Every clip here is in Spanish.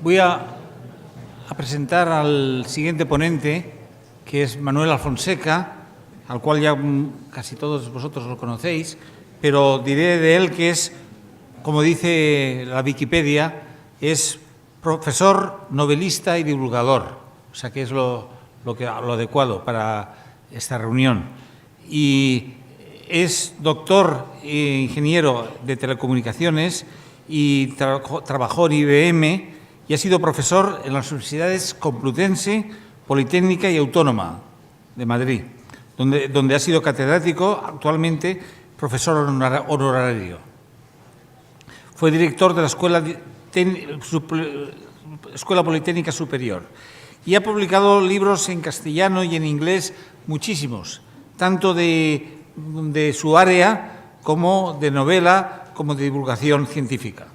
Voy a presentar al siguiente ponente, que es Manuel Alfonseca, al cual ya casi todos vosotros lo conocéis, pero diré de él que es, como dice la Wikipedia, es profesor, novelista y divulgador, o sea que es lo adecuado para esta reunión. Y es doctor e ingeniero de telecomunicaciones y trabajó en IBM y ha sido profesor en las universidades Complutense, Politécnica y Autónoma de Madrid, donde ha sido catedrático, actualmente profesor honorario. Fue director de la Escuela Politécnica Superior y ha publicado libros en castellano y en inglés muchísimos, tanto de su área como de novela, como de divulgación científica.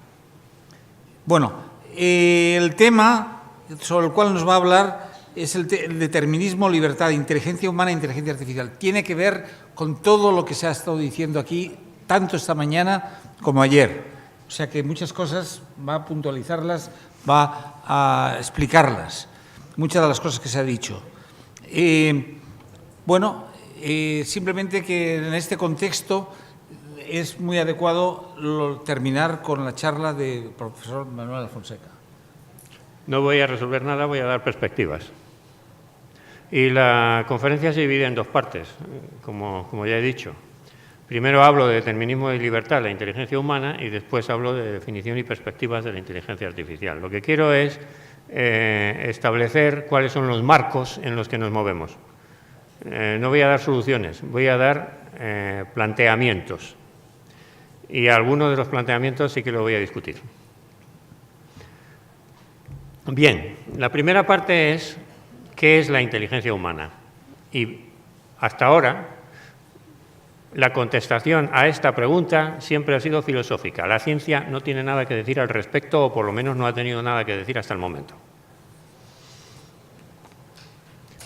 Bueno, el tema sobre el cual nos va a hablar es el determinismo, libertad, inteligencia humana e inteligencia artificial. Tiene que ver con todo lo que se ha estado diciendo aquí, tanto esta mañana como ayer. O sea que muchas cosas va a puntualizarlas, va a explicarlas, muchas de las cosas que se ha dicho. Simplemente que en este contexto es muy adecuado terminar con la charla del profesor Manuel Alfonseca. No voy a resolver nada, voy a dar perspectivas. Y la conferencia se divide en dos partes, como ya he dicho. Primero hablo de determinismo y libertad, la inteligencia humana, y después hablo de definición y perspectivas de la inteligencia artificial. Lo que quiero es establecer cuáles son los marcos en los que nos movemos. No voy a dar soluciones, voy a dar planteamientos. Y algunos de los planteamientos sí que lo voy a discutir. Bien, la primera parte es ¿qué es la inteligencia humana? Y hasta ahora la contestación a esta pregunta siempre ha sido filosófica. La ciencia no tiene nada que decir al respecto, o por lo menos no ha tenido nada que decir hasta el momento.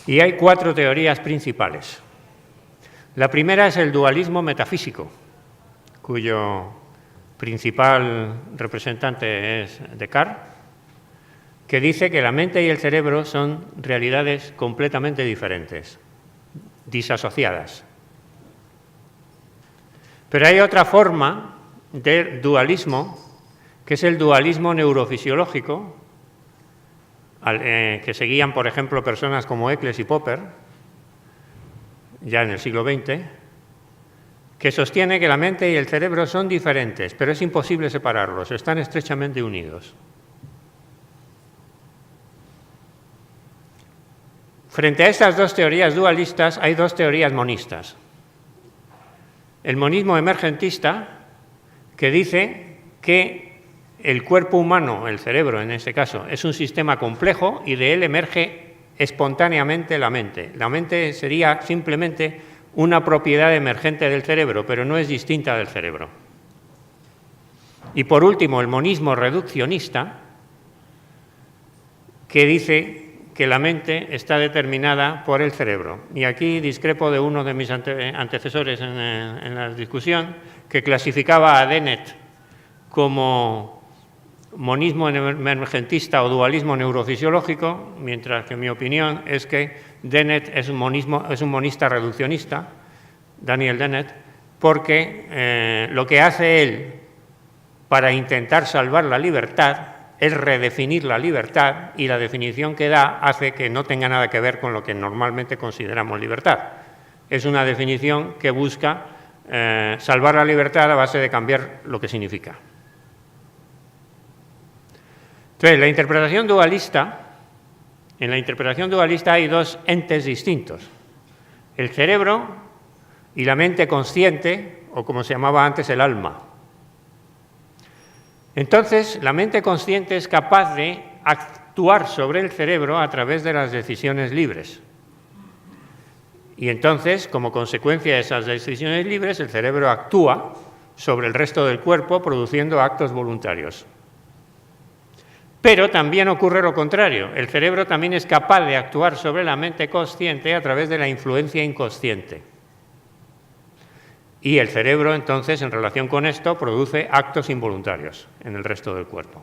Y hay cuatro teorías principales. La primera es el dualismo metafísico, cuyo principal representante es Descartes, que dice que la mente y el cerebro son realidades completamente diferentes, disasociadas. Pero hay otra forma de dualismo, que es el dualismo neurofisiológico, que seguían, por ejemplo, personas como Eccles y Popper, ya en el siglo XX, que sostiene que la mente y el cerebro son diferentes, pero es imposible separarlos, están estrechamente unidos. Frente a estas dos teorías dualistas hay dos teorías monistas. El monismo emergentista, que dice que el cuerpo humano, el cerebro en este caso, es un sistema complejo y de él emerge espontáneamente la mente. La mente sería simplemente una propiedad emergente del cerebro, pero no es distinta del cerebro. Y por último, el monismo reduccionista, que dice que la mente está determinada por el cerebro. Y aquí discrepo de uno de mis antecesores en la discusión, que clasificaba a Dennett como monismo emergentista o dualismo neurofisiológico, mientras que mi opinión es que Dennett es un monista reduccionista, Daniel Dennett, porque lo que hace él para intentar salvar la libertad es redefinir la libertad, y la definición que da hace que no tenga nada que ver con lo que normalmente consideramos libertad. Es una definición que busca salvar la libertad a base de cambiar lo que significa. Entonces, en la interpretación dualista hay dos entes distintos: el cerebro y la mente consciente, o como se llamaba antes, el alma. Entonces, la mente consciente es capaz de actuar sobre el cerebro a través de las decisiones libres. Y entonces, como consecuencia de esas decisiones libres, el cerebro actúa sobre el resto del cuerpo produciendo actos voluntarios. Pero también ocurre lo contrario. El cerebro también es capaz de actuar sobre la mente consciente a través de la influencia inconsciente. Y el cerebro, entonces, en relación con esto, produce actos involuntarios en el resto del cuerpo.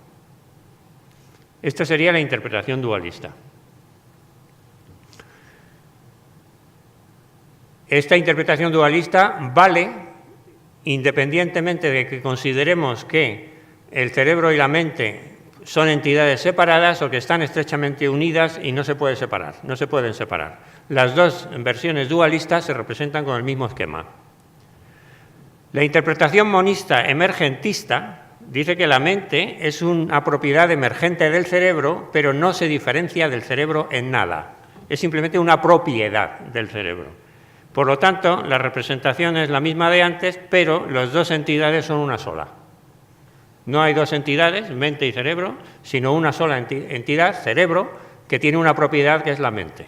Esta sería la interpretación dualista. Esta interpretación dualista vale independientemente de que consideremos que el cerebro y la mente son entidades separadas o que están estrechamente unidas y no se pueden separar. Las dos versiones dualistas se representan con el mismo esquema. La interpretación monista emergentista dice que la mente es una propiedad emergente del cerebro, pero no se diferencia del cerebro en nada. Es simplemente una propiedad del cerebro. Por lo tanto, la representación es la misma de antes, pero las dos entidades son una sola. No hay dos entidades, mente y cerebro, sino una sola entidad, cerebro, que tiene una propiedad que es la mente.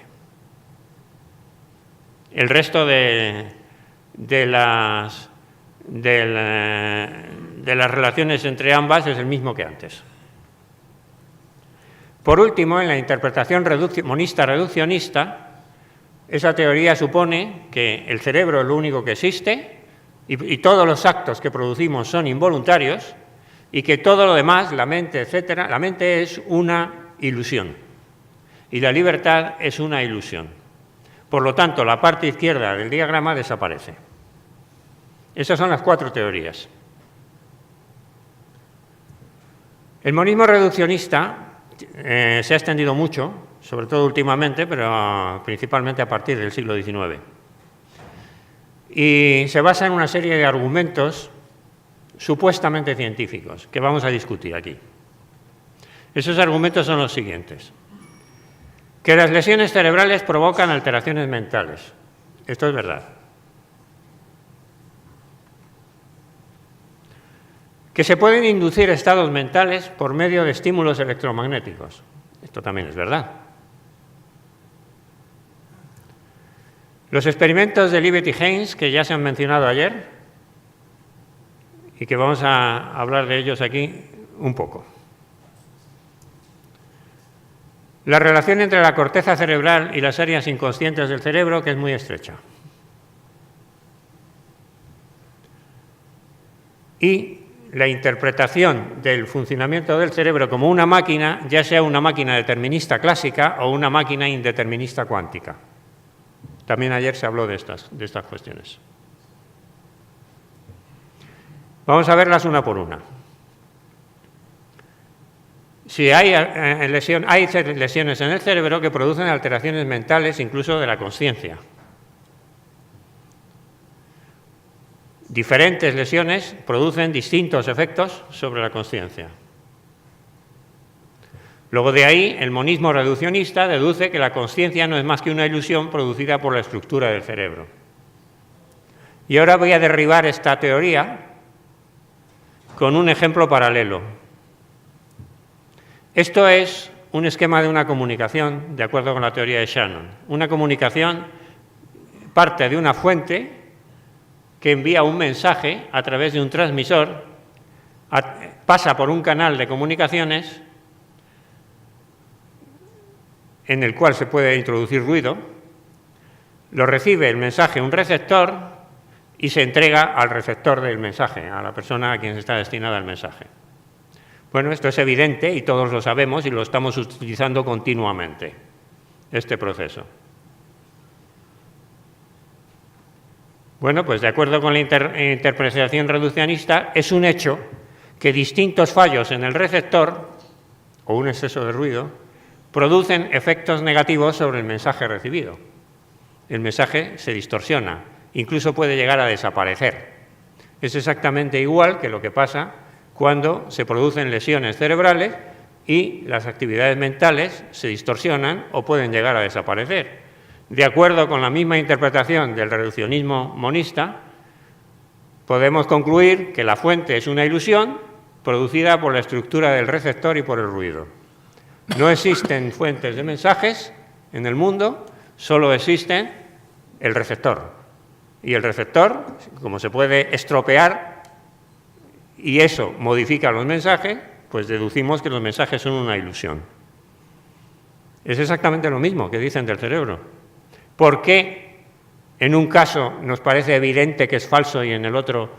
El resto de las relaciones entre ambas es el mismo que antes. Por último, en la interpretación monista reduccionista, esa teoría supone que el cerebro es lo único que existe y todos los actos que producimos son involuntarios y que todo lo demás, la mente, etcétera, la mente es una ilusión y la libertad es una ilusión. Por lo tanto, la parte izquierda del diagrama desaparece. Esas son las 4 teorías. El monismo reduccionista se ha extendido mucho, sobre todo últimamente, pero principalmente a partir del siglo XIX. Y se basa en una serie de argumentos supuestamente científicos que vamos a discutir aquí. Esos argumentos son los siguientes. Que las lesiones cerebrales provocan alteraciones mentales. Esto es verdad. Que se pueden inducir estados mentales por medio de estímulos electromagnéticos. Esto también es verdad. Los experimentos de Libet y Haynes, que ya se han mencionado ayer, y que vamos a hablar de ellos aquí un poco. La relación entre la corteza cerebral y las áreas inconscientes del cerebro, que es muy estrecha. Y la interpretación del funcionamiento del cerebro como una máquina, ya sea una máquina determinista clásica o una máquina indeterminista cuántica. También ayer se habló de estas cuestiones. Vamos a verlas una por una. Si hay lesiones en el cerebro que producen alteraciones mentales, incluso de la consciencia. Diferentes lesiones producen distintos efectos sobre la consciencia. Luego de ahí, el monismo reduccionista deduce que la consciencia no es más que una ilusión producida por la estructura del cerebro. Y ahora voy a derribar esta teoría con un ejemplo paralelo. Esto es un esquema de una comunicación, de acuerdo con la teoría de Shannon. Una comunicación parte de una fuente que envía un mensaje a través de un transmisor, pasa por un canal de comunicaciones en el cual se puede introducir ruido, lo recibe el mensaje un receptor y se entrega al receptor del mensaje, a la persona a quien está destinado el mensaje. Bueno, esto es evidente y todos lo sabemos y lo estamos utilizando continuamente, este proceso. Bueno, pues de acuerdo con la interpretación reduccionista, es un hecho que distintos fallos en el receptor o un exceso de ruido producen efectos negativos sobre el mensaje recibido. El mensaje se distorsiona, incluso puede llegar a desaparecer. Es exactamente igual que lo que pasa cuando se producen lesiones cerebrales y las actividades mentales se distorsionan o pueden llegar a desaparecer. De acuerdo con la misma interpretación del reduccionismo monista, podemos concluir que la fuente es una ilusión producida por la estructura del receptor y por el ruido. No existen fuentes de mensajes en el mundo, solo existe el receptor. Y el receptor, como se puede estropear y eso modifica los mensajes, pues deducimos que los mensajes son una ilusión. Es exactamente lo mismo que dicen del cerebro. ¿Por qué en un caso nos parece evidente que es falso y en el otro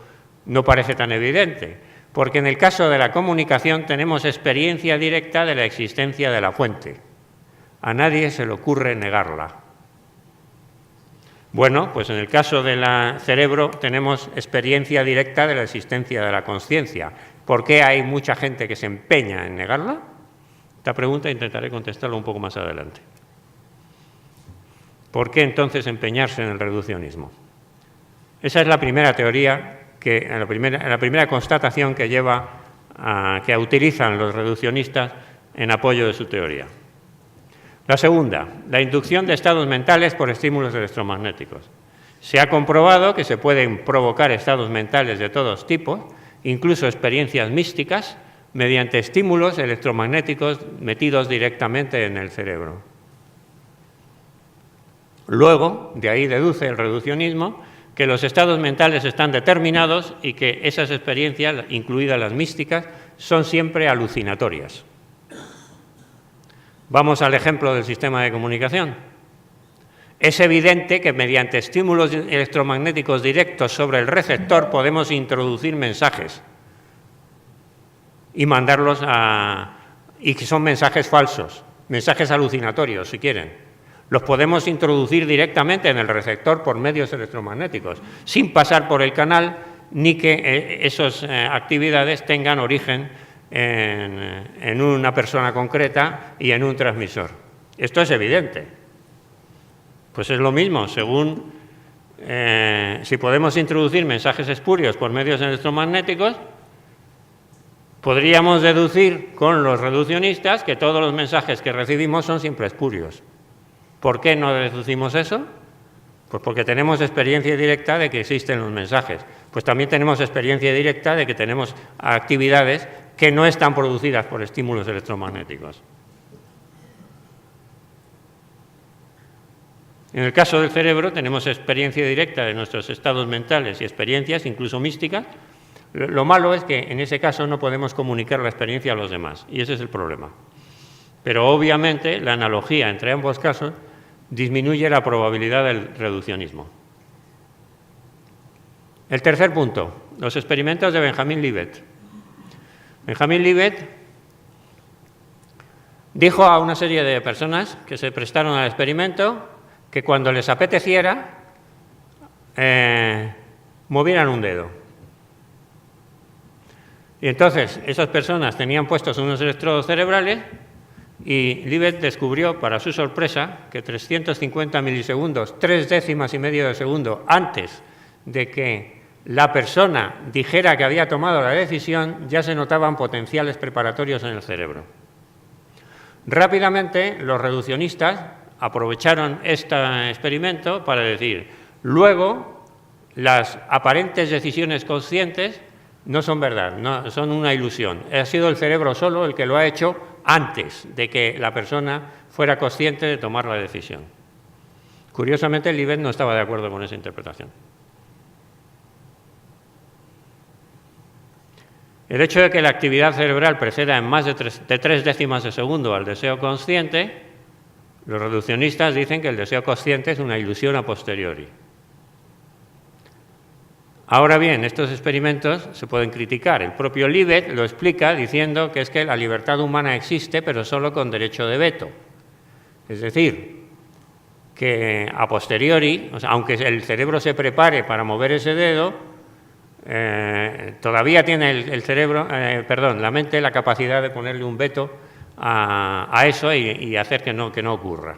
no parece tan evidente? porque en el caso de la comunicación tenemos experiencia directa de la existencia de la fuente. A nadie se le ocurre negarla. Bueno, pues en el caso del cerebro tenemos experiencia directa de la existencia de la conciencia. ¿Por qué hay mucha gente que se empeña en negarla? Esta pregunta intentaré contestarla un poco más adelante. ¿Por qué entonces empeñarse en el reduccionismo? Esa es la primera teoría, la primera constatación que que utilizan los reduccionistas en apoyo de su teoría. La segunda, la inducción de estados mentales por estímulos electromagnéticos. Se ha comprobado que se pueden provocar estados mentales de todos tipos, incluso experiencias místicas, mediante estímulos electromagnéticos metidos directamente en el cerebro. Luego, de ahí deduce el reduccionismo que los estados mentales están determinados y que esas experiencias, incluidas las místicas, son siempre alucinatorias. Vamos al ejemplo del sistema de comunicación. Es evidente que mediante estímulos electromagnéticos directos sobre el receptor podemos introducir mensajes y mandarlos y que son mensajes falsos, mensajes alucinatorios, si quieren. Los podemos introducir directamente en el receptor por medios electromagnéticos, sin pasar por el canal ni que esas actividades tengan origen en una persona concreta y en un transmisor. Esto es evidente. Pues es lo mismo, según si podemos introducir mensajes espurios por medios electromagnéticos, podríamos deducir con los reduccionistas que todos los mensajes que recibimos son siempre espurios. ¿Por qué no deducimos eso? Pues porque tenemos experiencia directa de que existen los mensajes. Pues también tenemos experiencia directa de que tenemos actividades que no están producidas por estímulos electromagnéticos. En el caso del cerebro tenemos experiencia directa de nuestros estados mentales y experiencias, incluso místicas. Lo malo es que en ese caso no podemos comunicar la experiencia a los demás, y ese es el problema. Pero obviamente la analogía entre ambos casos disminuye la probabilidad del reduccionismo. El tercer punto, los experimentos de Benjamin Libet. Benjamin Libet dijo a una serie de personas que se prestaron al experimento que cuando les apeteciera movieran un dedo. Y entonces esas personas tenían puestos unos electrodos cerebrales y Libet descubrió, para su sorpresa, que 350 milisegundos, 3 décimas y medio de segundo antes de que la persona dijera que había tomado la decisión, ya se notaban potenciales preparatorios en el cerebro. Rápidamente, los reduccionistas aprovecharon este experimento para decir, luego, las aparentes decisiones conscientes no son verdad, no, son una ilusión. Ha sido el cerebro solo el que lo ha hecho antes de que la persona fuera consciente de tomar la decisión. Curiosamente, Libet no estaba de acuerdo con esa interpretación. El hecho de que la actividad cerebral preceda en más de 3 décimas de segundo al deseo consciente, los reduccionistas dicen que el deseo consciente es una ilusión a posteriori. Ahora bien, estos experimentos se pueden criticar. El propio Libet lo explica diciendo que es que la libertad humana existe, pero solo con derecho de veto. Es decir, que a posteriori, o sea, aunque el cerebro se prepare para mover ese dedo, todavía tiene la mente la capacidad de ponerle un veto a eso y hacer que no ocurra.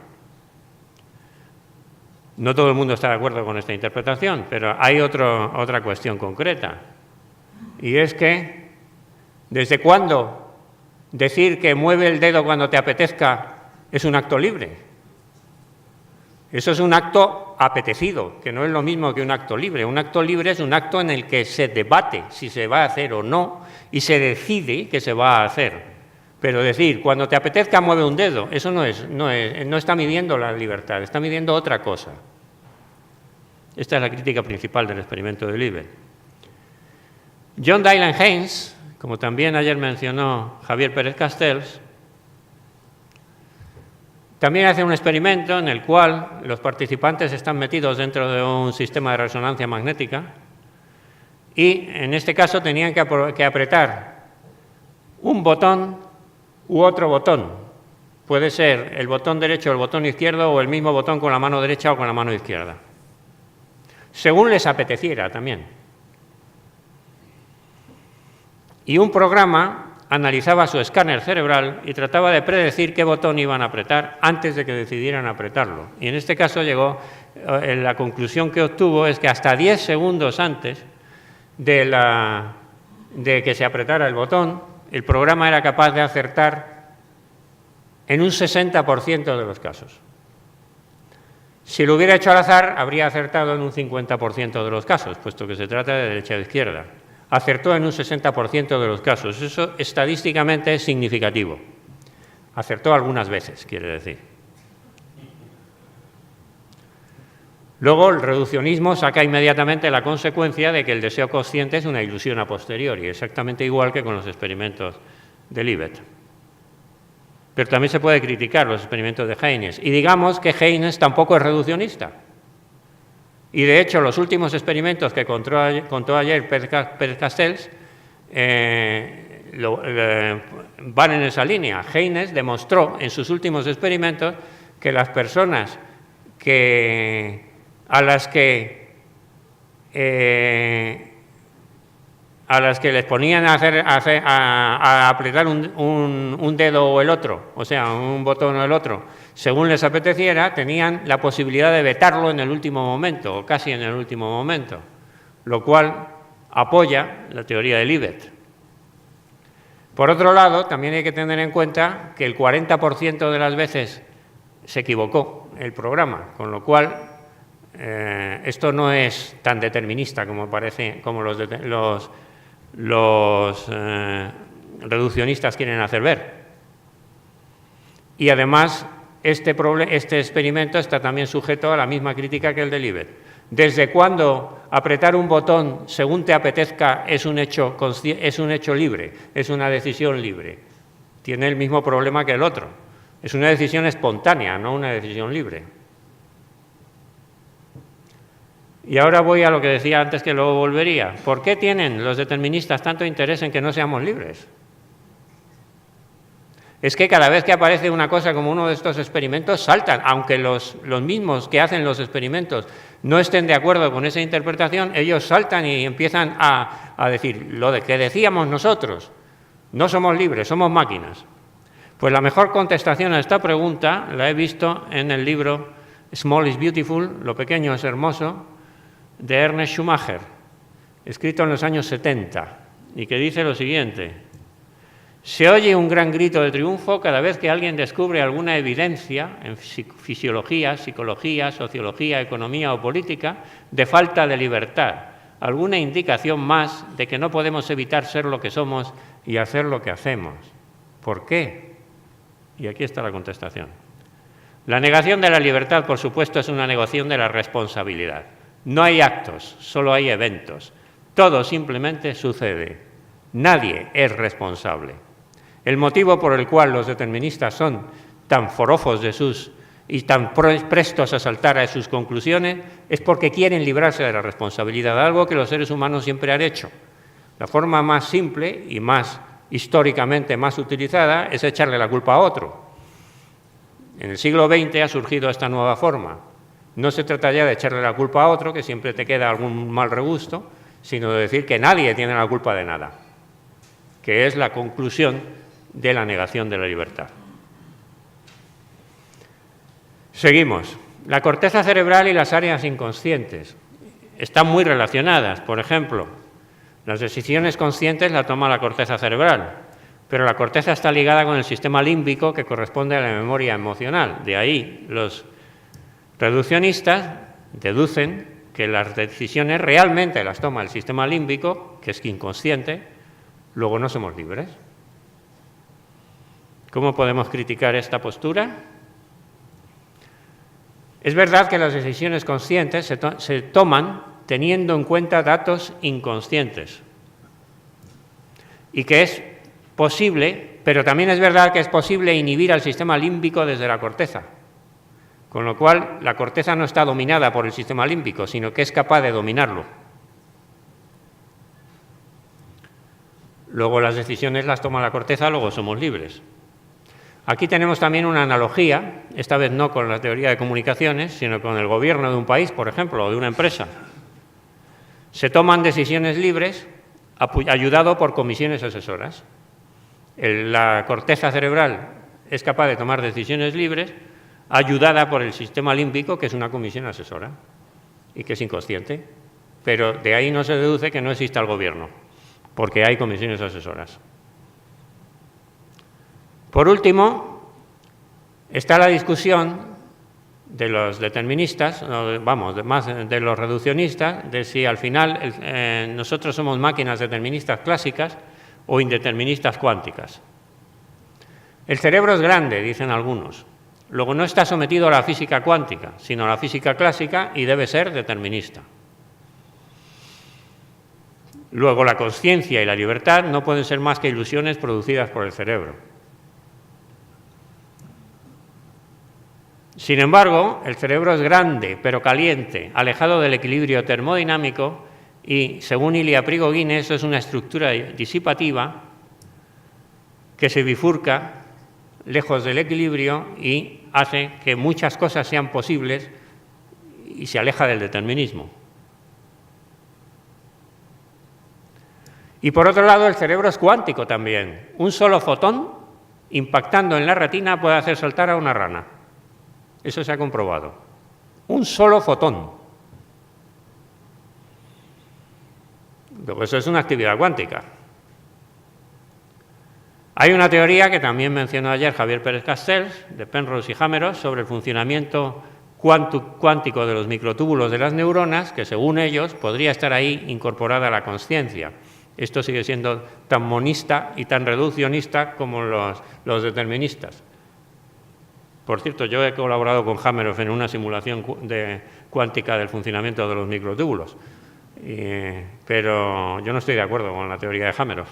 No todo el mundo está de acuerdo con esta interpretación, pero hay otra cuestión concreta. Y es que, ¿desde cuándo decir que mueve el dedo cuando te apetezca es un acto libre? Eso es un acto apetecido, que no es lo mismo que un acto libre. Un acto libre es un acto en el que se debate si se va a hacer o no y se decide que se va a hacer. Pero decir, cuando te apetezca mueve un dedo, eso no está midiendo la libertad, está midiendo otra cosa. Esta es la crítica principal del experimento de Libet. John Dylan Haynes, como también ayer mencionó Javier Pérez Castells, también hace un experimento en el cual los participantes están metidos dentro de un sistema de resonancia magnética y en este caso tenían que apretar un botón u otro botón. Puede ser el botón derecho o el botón izquierdo, o el mismo botón con la mano derecha o con la mano izquierda, según les apeteciera también. Y un programa analizaba su escáner cerebral y trataba de predecir qué botón iban a apretar antes de que decidieran apretarlo. Y en este caso llegó, la conclusión que obtuvo es que hasta 10 segundos antes de que se apretara el botón, el programa era capaz de acertar en un 60% de los casos. Si lo hubiera hecho al azar, habría acertado en un 50% de los casos, puesto que se trata de derecha a izquierda. Acertó en un 60% de los casos. Eso estadísticamente es significativo. Acertó algunas veces, quiere decir. Luego, el reduccionismo saca inmediatamente la consecuencia de que el deseo consciente es una ilusión a posteriori, exactamente igual que con los experimentos de Libet. Pero también se puede criticar los experimentos de Haynes. Y digamos que Haynes tampoco es reduccionista. Y de hecho, los últimos experimentos que contó ayer Pérez Castells van en esa línea. Haynes demostró en sus últimos experimentos que las personas a las que les ponían a apretar un dedo o el otro, o sea, un botón o el otro, según les apeteciera, tenían la posibilidad de vetarlo en el último momento, o casi en el último momento, lo cual apoya la teoría de Libet. Por otro lado, también hay que tener en cuenta que el 40% de las veces se equivocó el programa, con lo cual esto no es tan determinista como parece, como los reduccionistas quieren hacer ver. Y además, este experimento está también sujeto a la misma crítica que el de Libet. ¿Desde cuándo apretar un botón según te apetezca es un hecho libre, es una decisión libre? Tiene el mismo problema que el otro. Es una decisión espontánea, no una decisión libre. Y ahora voy a lo que decía antes, que luego volvería. ¿Por qué tienen los deterministas tanto interés en que no seamos libres? Es que cada vez que aparece una cosa como uno de estos experimentos, saltan. Aunque los mismos que hacen los experimentos no estén de acuerdo con esa interpretación, ellos saltan y empiezan a decir lo que decíamos nosotros. No somos libres, somos máquinas. Pues la mejor contestación a esta pregunta la he visto en el libro Small is Beautiful, Lo pequeño es hermoso, de Ernest Schumacher, escrito en los años 70, y que dice lo siguiente: se oye un gran grito de triunfo cada vez que alguien descubre alguna evidencia en fisiología, psicología, sociología, economía o política de falta de libertad, alguna indicación más de que no podemos evitar ser lo que somos y hacer lo que hacemos. ¿Por qué? Y aquí está la contestación. La negación de la libertad, por supuesto, es una negación de la responsabilidad. No hay actos, solo hay eventos. Todo simplemente sucede. Nadie es responsable. El motivo por el cual los deterministas son tan forofos y tan prestos a saltar a sus conclusiones es porque quieren librarse de la responsabilidad, algo que los seres humanos siempre han hecho. La forma más simple y más históricamente más utilizada es echarle la culpa a otro. En el siglo XX ha surgido esta nueva forma. No se trata ya de echarle la culpa a otro, que siempre te queda algún mal regusto, sino de decir que nadie tiene la culpa de nada, que es la conclusión de la negación de la libertad. Seguimos. La corteza cerebral y las áreas inconscientes están muy relacionadas. Por ejemplo, las decisiones conscientes las toma la corteza cerebral, pero la corteza está ligada con el sistema límbico, que corresponde a la memoria emocional. De ahí los reduccionistas deducen que las decisiones realmente las toma el sistema límbico, que es inconsciente, luego no somos libres. ¿Cómo podemos criticar esta postura? Es verdad que las decisiones conscientes se toman teniendo en cuenta datos inconscientes y que es posible, pero también es verdad que es posible inhibir al sistema límbico desde la corteza. Con lo cual, la corteza no está dominada por el sistema límbico, sino que es capaz de dominarlo. Luego las decisiones las toma la corteza, luego somos libres. Aquí tenemos también una analogía, esta vez no con la teoría de comunicaciones, sino con el gobierno de un país, por ejemplo, o de una empresa. Se toman decisiones libres ayudado por comisiones asesoras. La corteza cerebral es capaz de tomar decisiones libres ayudada por el sistema límbico, que es una comisión asesora y que es inconsciente. Pero de ahí no se deduce que no exista el gobierno, porque hay comisiones asesoras. Por último, está la discusión de los deterministas, más de los reduccionistas, de si al final nosotros somos máquinas deterministas clásicas o indeterministas cuánticas. El cerebro es grande, dicen algunos. Luego no está sometido a la física cuántica, sino a la física clásica y debe ser determinista. Luego la consciencia y la libertad no pueden ser más que ilusiones producidas por el cerebro. Sin embargo, el cerebro es grande, pero caliente, alejado del equilibrio termodinámico y, según Ilia Prigogine, eso es una estructura disipativa que se bifurca lejos del equilibrio y hace que muchas cosas sean posibles y se aleja del determinismo. Y por otro lado, el cerebro es cuántico también. Un solo fotón impactando en la retina puede hacer saltar a una rana. Eso se ha comprobado. Un solo fotón. Eso es una actividad cuántica. Hay una teoría que también mencionó ayer Javier Pérez Castells, de Penrose y Hameroff, sobre el funcionamiento cuántico de los microtúbulos de las neuronas, que según ellos podría estar ahí incorporada la consciencia. Esto sigue siendo tan monista y tan reduccionista como los deterministas. Por cierto, yo he colaborado con Hameroff en una simulación cuántica del funcionamiento de los microtúbulos, pero yo no estoy de acuerdo con la teoría de Hameroff.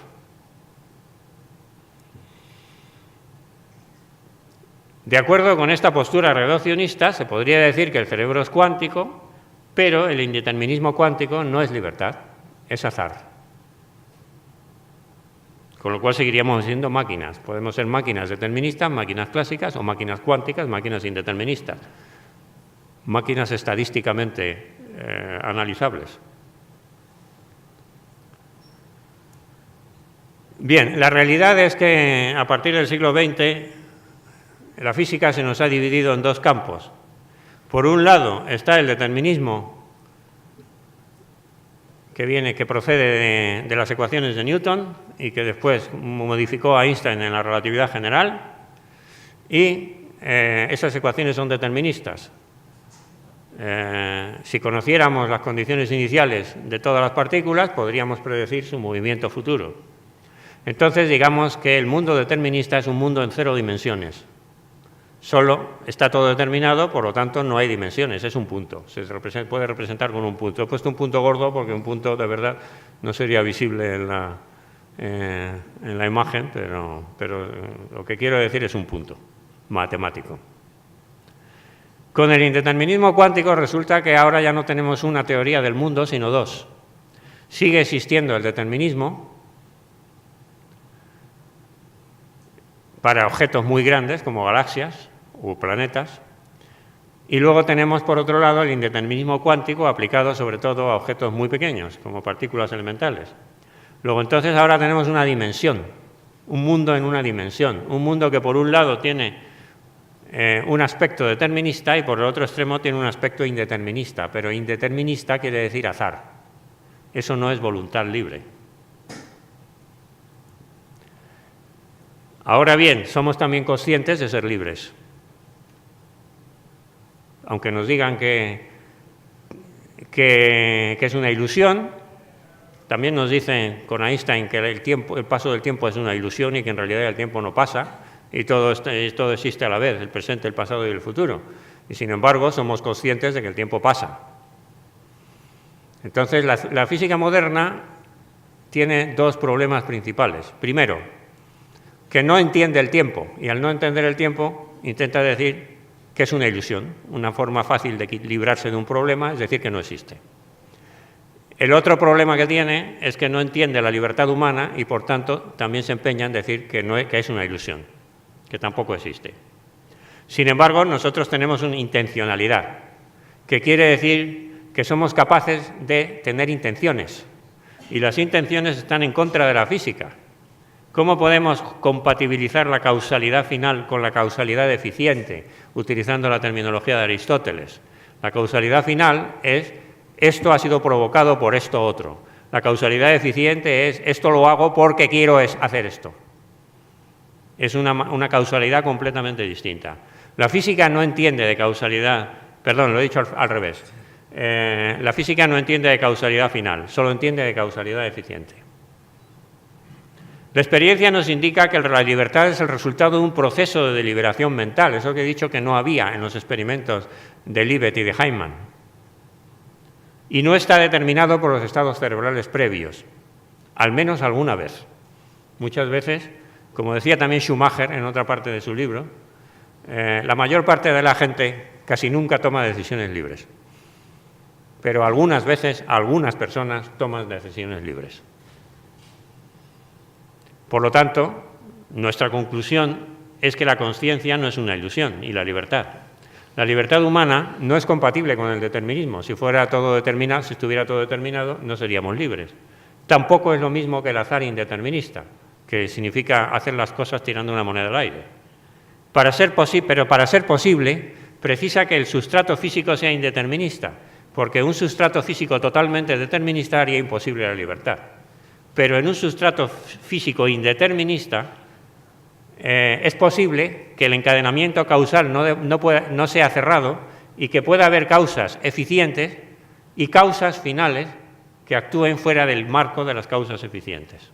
De acuerdo con esta postura reduccionista, se podría decir que el cerebro es cuántico, pero el indeterminismo cuántico no es libertad, es azar. Con lo cual seguiríamos siendo máquinas. Podemos ser máquinas deterministas, máquinas clásicas, o máquinas cuánticas, máquinas indeterministas. Máquinas estadísticamente analizables. Bien, la realidad es que a partir del siglo XX la física se nos ha dividido en dos campos. Por un lado está el determinismo que procede de las ecuaciones de Newton y que después modificó a Einstein en la relatividad general, y esas ecuaciones son deterministas. Si conociéramos las condiciones iniciales de todas las partículas, podríamos predecir su movimiento futuro. Entonces, digamos que el mundo determinista es un mundo en 0 dimensiones. Solo está todo determinado, por lo tanto no hay dimensiones, es un punto. Se puede representar con un punto. He puesto un punto gordo porque un punto de verdad no sería visible en la imagen, pero lo que quiero decir es un punto matemático. Con el indeterminismo cuántico resulta que ahora ya no tenemos una teoría del mundo, sino dos. Sigue existiendo el determinismo para objetos muy grandes como galaxias o planetas, y luego tenemos por otro lado el indeterminismo cuántico aplicado sobre todo a objetos muy pequeños como partículas elementales. Luego entonces ahora tenemos una dimensión, un mundo en una dimensión, un mundo que por un lado tiene un aspecto determinista y por el otro extremo tiene un aspecto indeterminista, pero indeterminista quiere decir azar. Eso no es voluntad libre. Ahora bien, somos también conscientes de ser libres. Aunque nos digan que es una ilusión, también nos dicen con Einstein que el paso del tiempo es una ilusión y que en realidad el tiempo no pasa y todo existe a la vez, el presente, el pasado y el futuro. Y sin embargo, somos conscientes de que el tiempo pasa. Entonces, la física moderna tiene dos problemas principales. Primero, que no entiende el tiempo, y al no entender el tiempo intenta decir que es una ilusión, una forma fácil de librarse de un problema, es decir, que no existe. El otro problema que tiene es que no entiende la libertad humana y, por tanto, también se empeña en decir que es una ilusión, que tampoco existe. Sin embargo, nosotros tenemos una intencionalidad, que quiere decir que somos capaces de tener intenciones, y las intenciones están en contra de la física. ¿Cómo podemos compatibilizar la causalidad final con la causalidad eficiente, utilizando la terminología de Aristóteles? La causalidad final es esto ha sido provocado por esto otro. La causalidad eficiente es esto lo hago porque quiero hacer esto. Es una causalidad completamente distinta. La física no entiende de causalidad, perdón, lo he dicho al revés. La física no entiende de causalidad final, solo entiende de causalidad eficiente. La experiencia nos indica que la libertad es el resultado de un proceso de deliberación mental, eso que he dicho que no había en los experimentos de Libet y de Hyman. Y no está determinado por los estados cerebrales previos, al menos alguna vez. Muchas veces, como decía también Schumacher en otra parte de su libro, la mayor parte de la gente casi nunca toma decisiones libres. Pero algunas veces, algunas personas toman decisiones libres. Por lo tanto, nuestra conclusión es que la consciencia no es una ilusión y la libertad. La libertad humana no es compatible con el determinismo. Si fuera todo determinado, si estuviera todo determinado, no seríamos libres. Tampoco es lo mismo que el azar indeterminista, que significa hacer las cosas tirando una moneda al aire. Pero para ser posible, precisa que el sustrato físico sea indeterminista, porque un sustrato físico totalmente determinista haría imposible la libertad. Pero en un sustrato físico indeterminista es posible que el encadenamiento causal no sea cerrado y que pueda haber causas eficientes y causas finales que actúen fuera del marco de las causas eficientes.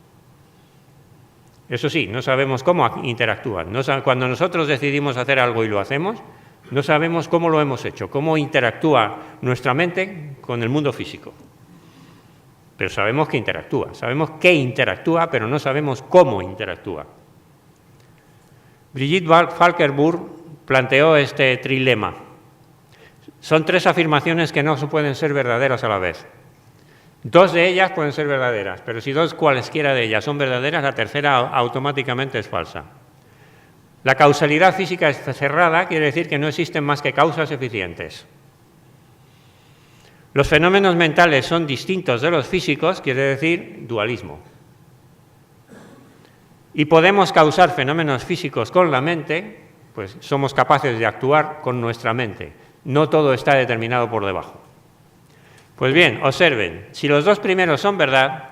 Eso sí, no sabemos cómo interactúan. Cuando nosotros decidimos hacer algo y lo hacemos, no sabemos cómo lo hemos hecho, cómo interactúa nuestra mente con el mundo físico. Pero sabemos que interactúa, pero no sabemos cómo interactúa. Brigitte Falkenburg planteó este trilema. Son tres afirmaciones que no pueden ser verdaderas a la vez. Dos de ellas pueden ser verdaderas, pero si dos cualesquiera de ellas son verdaderas, la tercera automáticamente es falsa. La causalidad física es cerrada, quiere decir que no existen más que causas eficientes. Los fenómenos mentales son distintos de los físicos, quiere decir dualismo. Y podemos causar fenómenos físicos con la mente, pues somos capaces de actuar con nuestra mente. No todo está determinado por debajo. Pues bien, observen, si los dos primeros son verdad,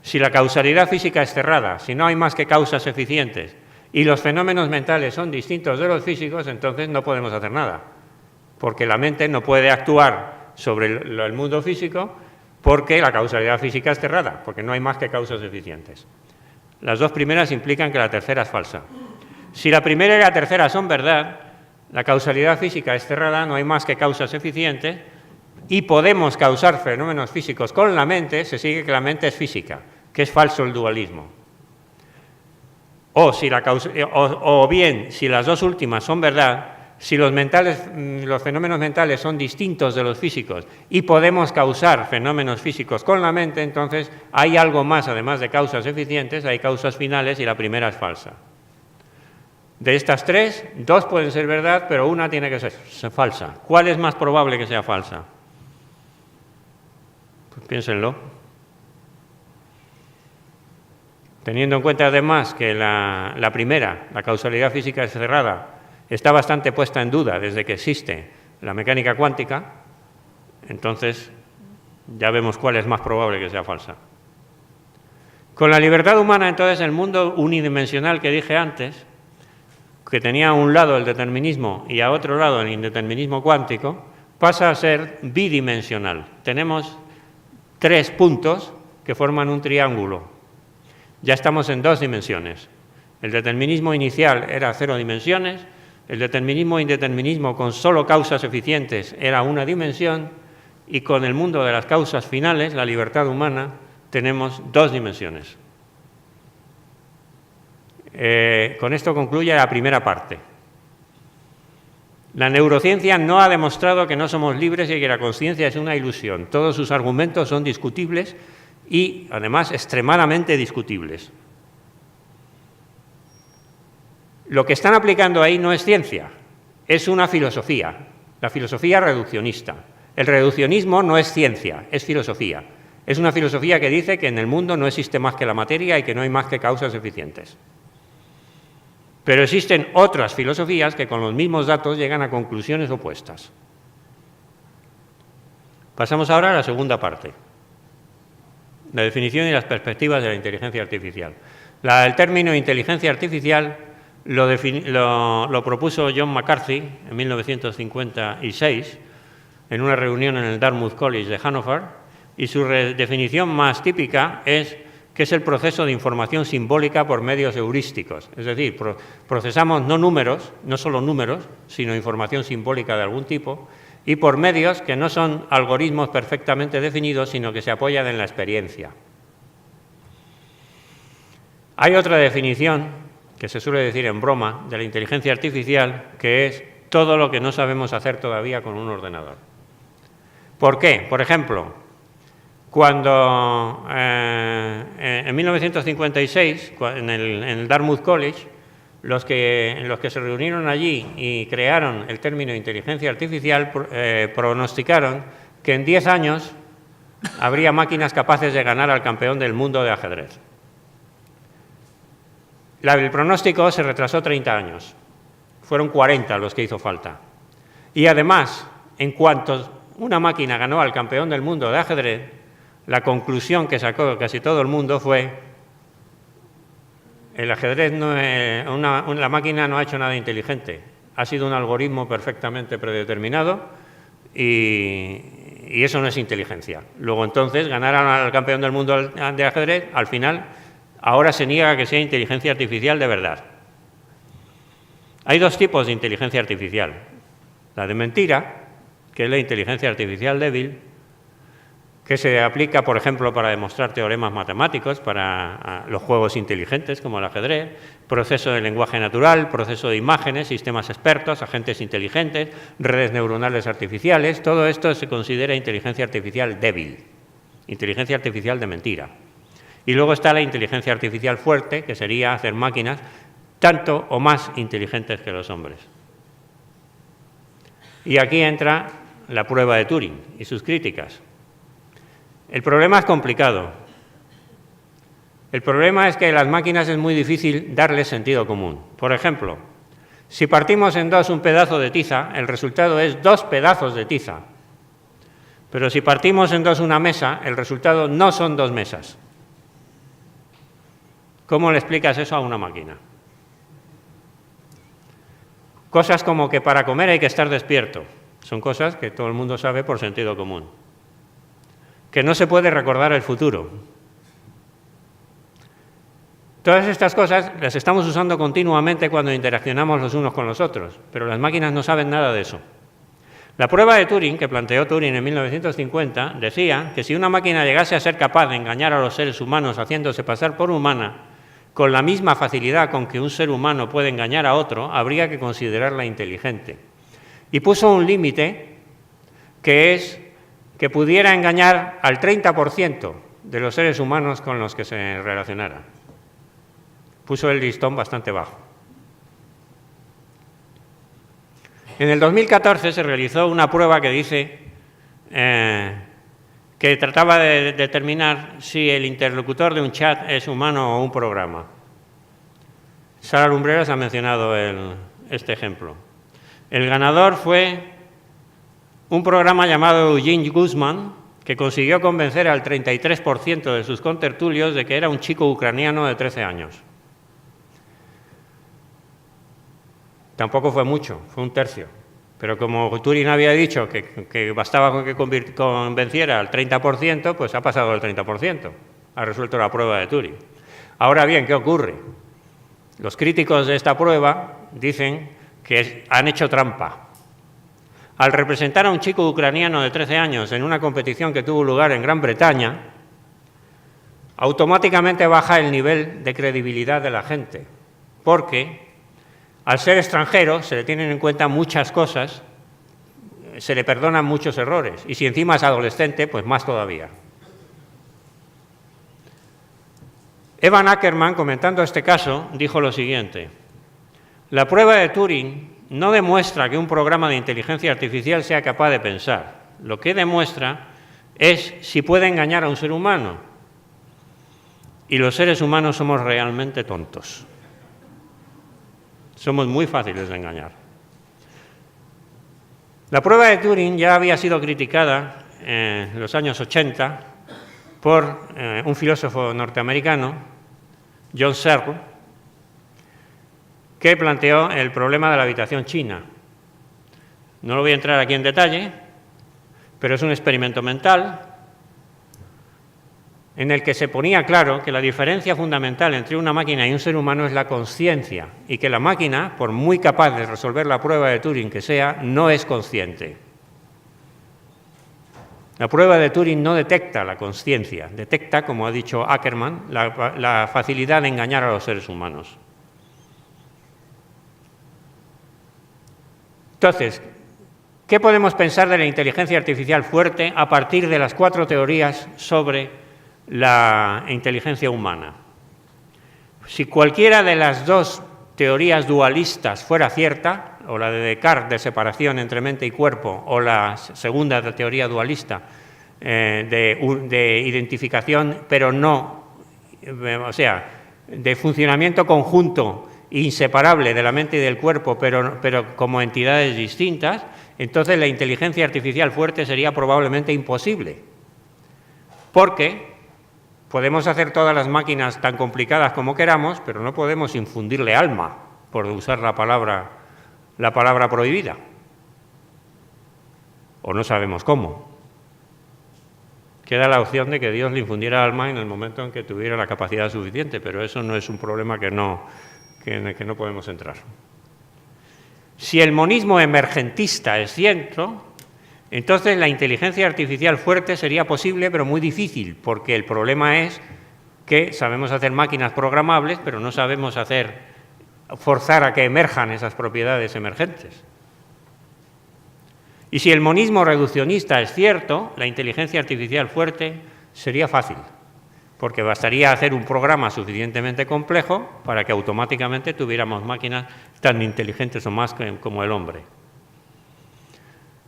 si la causalidad física es cerrada, si no hay más que causas eficientes, y los fenómenos mentales son distintos de los físicos, entonces no podemos hacer nada, porque la mente no puede actuar sobre el mundo físico porque la causalidad física es cerrada, porque no hay más que causas eficientes. Las dos primeras implican que la tercera es falsa. Si la primera y la tercera son verdad, la causalidad física es cerrada, no hay más que causas eficientes, y podemos causar fenómenos físicos con la mente, se sigue que la mente es física, que es falso el dualismo. O bien, si las dos últimas son verdad, si los fenómenos mentales son distintos de los físicos y podemos causar fenómenos físicos con la mente, entonces hay algo más, además de causas eficientes, hay causas finales y la primera es falsa. De estas tres, dos pueden ser verdad, pero una tiene que ser falsa. ¿Cuál es más probable que sea falsa? Pues piénsenlo. Teniendo en cuenta además que la primera, la causalidad física es cerrada, está bastante puesta en duda desde que existe la mecánica cuántica, entonces ya vemos cuál es más probable que sea falsa. Con la libertad humana, entonces, el mundo unidimensional que dije antes, que tenía a un lado el determinismo y a otro lado el indeterminismo cuántico, pasa a ser bidimensional. Tenemos tres puntos que forman un triángulo. Ya estamos en dos dimensiones. El determinismo inicial era 0 dimensiones, el determinismo e indeterminismo con solo causas eficientes era una dimensión, y con el mundo de las causas finales, la libertad humana, tenemos dos dimensiones. Con esto concluye la primera parte. La neurociencia no ha demostrado que no somos libres y que la conciencia es una ilusión. Todos sus argumentos son discutibles y, además, extremadamente discutibles. Lo que están aplicando ahí no es ciencia, es una filosofía, la filosofía reduccionista. El reduccionismo no es ciencia, es filosofía. Es una filosofía que dice que en el mundo no existe más que la materia y que no hay más que causas eficientes. Pero existen otras filosofías que con los mismos datos llegan a conclusiones opuestas. Pasamos ahora a la segunda parte, la definición y las perspectivas de la inteligencia artificial. El término inteligencia artificial lo propuso John McCarthy en 1956 en una reunión en el Dartmouth College de Hannover, y su definición más típica es que es el proceso de información simbólica por medios heurísticos. Es decir, procesamos no solo números, sino información simbólica de algún tipo, y por medios que no son algoritmos perfectamente definidos, sino que se apoyan en la experiencia. Hay otra definición que se suele decir en broma de la inteligencia artificial, que es todo lo que no sabemos hacer todavía con un ordenador. ¿Por qué? Por ejemplo, cuando en 1956, en el Dartmouth College, los que se reunieron allí y crearon el término inteligencia artificial pronosticaron que en 10 años habría máquinas capaces de ganar al campeón del mundo de ajedrez. El pronóstico se retrasó 30 años. Fueron 40 los que hizo falta. Y además, en cuanto una máquina ganó al campeón del mundo de ajedrez, la conclusión que sacó casi todo el mundo fue: el ajedrez la máquina no ha hecho nada inteligente, ha sido un algoritmo perfectamente predeterminado y eso no es inteligencia. Luego entonces ganar al campeón del mundo de ajedrez, al final, ahora se niega que sea inteligencia artificial de verdad. Hay dos tipos de inteligencia artificial: la de mentira, que es la inteligencia artificial débil, que se aplica, por ejemplo, para demostrar teoremas matemáticos, para los juegos inteligentes como el ajedrez, proceso de lenguaje natural, proceso de imágenes, sistemas expertos, agentes inteligentes, redes neuronales artificiales. Todo esto se considera inteligencia artificial débil, inteligencia artificial de mentira. Y luego está la inteligencia artificial fuerte, que sería hacer máquinas tanto o más inteligentes que los hombres. Y aquí entra la prueba de Turing y sus críticas. El problema es complicado. El problema es que a las máquinas es muy difícil darles sentido común. Por ejemplo, si partimos en dos un pedazo de tiza, el resultado es 2 pedazos de tiza. Pero si partimos en dos una mesa, el resultado no son 2 mesas. ¿Cómo le explicas eso a una máquina? Cosas como que para comer hay que estar despierto. Son cosas que todo el mundo sabe por sentido común. Que no se puede recordar el futuro. Todas estas cosas las estamos usando continuamente cuando interaccionamos los unos con los otros, pero las máquinas no saben nada de eso. La prueba de Turing, que planteó Turing en 1950, decía que si una máquina llegase a ser capaz de engañar a los seres humanos haciéndose pasar por humana, con la misma facilidad con que un ser humano puede engañar a otro, habría que considerarla inteligente. Y puso un límite que es que pudiera engañar al 30% de los seres humanos con los que se relacionara. Puso el listón bastante bajo. En el 2014 se realizó una prueba que dice que trataba de determinar si el interlocutor de un chat es humano o un programa. Sara Lumbreras ha mencionado este ejemplo. El ganador fue un programa llamado Eugene Guzman, que consiguió convencer al 33% de sus contertulios de que era un chico ucraniano de 13 años. Tampoco fue mucho, fue un tercio. Pero como Turing había dicho que bastaba con que convenciera al 30%, pues ha pasado al 30%. Ha resuelto la prueba de Turing. Ahora bien, ¿qué ocurre? Los críticos de esta prueba dicen que han hecho trampa. Al representar a un chico ucraniano de 13 años en una competición que tuvo lugar en Gran Bretaña, automáticamente baja el nivel de credibilidad de la gente, porque Al ser extranjero se le tienen en cuenta muchas cosas, se le perdonan muchos errores, y si encima es adolescente, pues más todavía. Evan Ackerman, comentando este caso, dijo lo siguiente: la prueba de Turing no demuestra que un programa de inteligencia artificial sea capaz de pensar. Lo que demuestra es si puede engañar a un ser humano. Y los seres humanos somos realmente tontos. Somos muy fáciles de engañar. La prueba de Turing ya había sido criticada en los años 80 por un filósofo norteamericano, John Searle, que planteó el problema de la habitación china. No lo voy a entrar aquí en detalle, pero es un experimento mental en el que se ponía claro que la diferencia fundamental entre una máquina y un ser humano es la consciencia, y que la máquina, por muy capaz de resolver la prueba de Turing que sea, no es consciente. La prueba de Turing no detecta la consciencia, detecta, como ha dicho Ackerman, la facilidad de engañar a los seres humanos. Entonces, ¿qué podemos pensar de la inteligencia artificial fuerte a partir de las 4 teorías sobre la inteligencia humana? Si cualquiera de las 2 teorías dualistas fuera cierta, o la de Descartes de separación entre mente y cuerpo, o la segunda teoría dualista de identificación, pero no, o sea, de funcionamiento conjunto inseparable de la mente y del cuerpo, pero como entidades distintas, entonces la inteligencia artificial fuerte sería probablemente imposible, porque podemos hacer todas las máquinas tan complicadas como queramos, pero no podemos infundirle alma, por usar la palabra prohibida. O no sabemos cómo. Queda la opción de que Dios le infundiera alma en el momento en que tuviera la capacidad suficiente, pero eso no es un problema en el que no podemos entrar. Si el monismo emergentista es cierto, entonces la inteligencia artificial fuerte sería posible, pero muy difícil, porque el problema es que sabemos hacer máquinas programables, pero no sabemos forzar a que emerjan esas propiedades emergentes. Y si el monismo reduccionista es cierto, la inteligencia artificial fuerte sería fácil, porque bastaría hacer un programa suficientemente complejo para que automáticamente tuviéramos máquinas tan inteligentes o más como el hombre.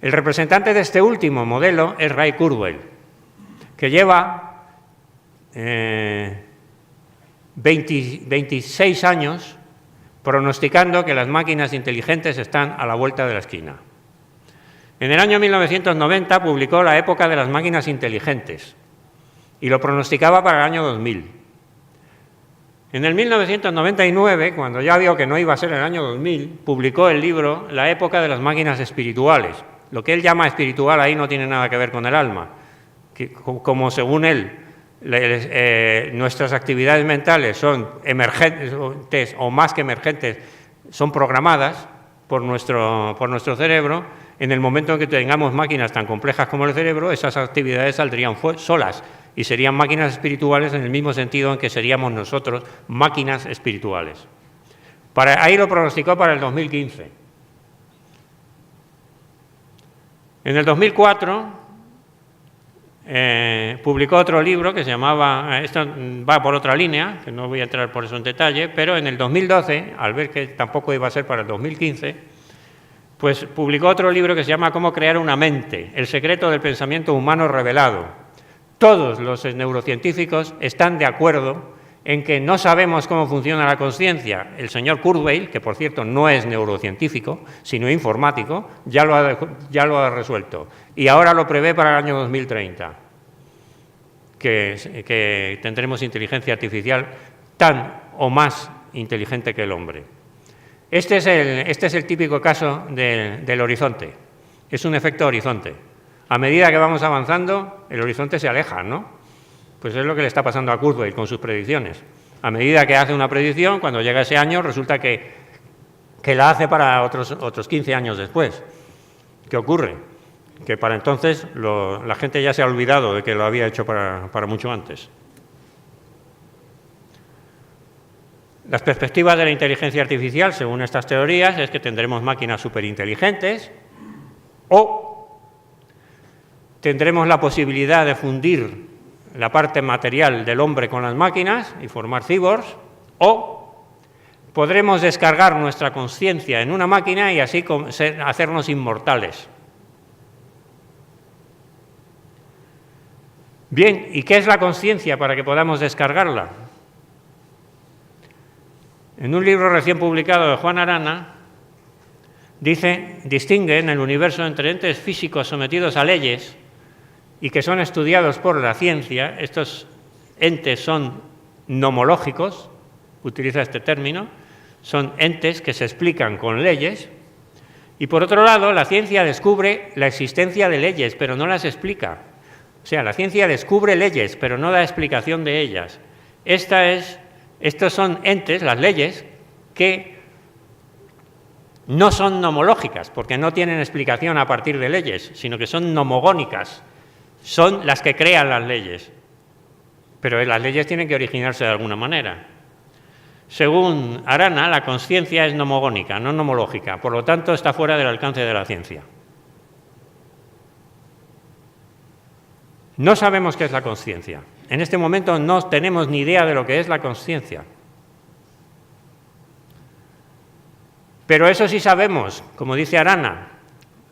El representante de este último modelo es Ray Kurzweil, que lleva 26 años pronosticando que las máquinas inteligentes están a la vuelta de la esquina. En el año 1990 publicó La época de las máquinas inteligentes y lo pronosticaba para el año 2000. En el 1999, cuando ya vio que no iba a ser el año 2000, publicó el libro La época de las máquinas espirituales. Lo que él llama espiritual ahí no tiene nada que ver con el alma, que como según él nuestras actividades mentales son emergentes o más que emergentes, son programadas por nuestro cerebro. En el momento en que tengamos máquinas tan complejas como el cerebro, esas actividades saldrían solas y serían máquinas espirituales en el mismo sentido en que seríamos nosotros máquinas espirituales. Ahí lo pronosticó para el 2015. En el 2004 publicó otro libro que se llamaba, esto va por otra línea, que no voy a entrar por eso en detalle, pero en el 2012, al ver que tampoco iba a ser para el 2015, pues publicó otro libro que se llama Cómo crear una mente, el secreto del pensamiento humano revelado. Todos los neurocientíficos están de acuerdo en que no sabemos cómo funciona la consciencia. El señor Kurzweil, que por cierto no es neurocientífico, sino informático, ya lo ha resuelto. Y ahora lo prevé para el año 2030, que tendremos inteligencia artificial tan o más inteligente que el hombre. Este es el típico caso del horizonte. Es un efecto horizonte. A medida que vamos avanzando, el horizonte se aleja, ¿no? Pues es lo que le está pasando a Kurzweil con sus predicciones. A medida que hace una predicción, cuando llega ese año, resulta que la hace para otros 15 años después. ¿Qué ocurre? Que para entonces la gente ya se ha olvidado de que lo había hecho para mucho antes. Las perspectivas de la inteligencia artificial, según estas teorías, es que tendremos máquinas superinteligentes o tendremos la posibilidad de fundir la parte material del hombre con las máquinas y formar cyborgs, o podremos descargar nuestra conciencia en una máquina y así hacernos inmortales. Bien, ¿y qué es la conciencia para que podamos descargarla? En un libro recién publicado de Juan Arana, distingue en el universo entre entes físicos sometidos a leyes y que son estudiados por la ciencia. Estos entes son nomológicos, utiliza este término, son entes que se explican con leyes, y por otro lado, la ciencia descubre la existencia de leyes, pero no las explica. O sea, la ciencia descubre leyes, pero no da explicación de ellas. Estos son entes, las leyes, que no son nomológicas, porque no tienen explicación a partir de leyes, sino que son nomogónicas, son las que crean las leyes. Pero las leyes tienen que originarse de alguna manera. Según Arana, la conciencia es nomogónica, no nomológica, por lo tanto está fuera del alcance de la ciencia. No sabemos qué es la conciencia. En este momento no tenemos ni idea de lo que es la conciencia. Pero eso sí sabemos, como dice Arana.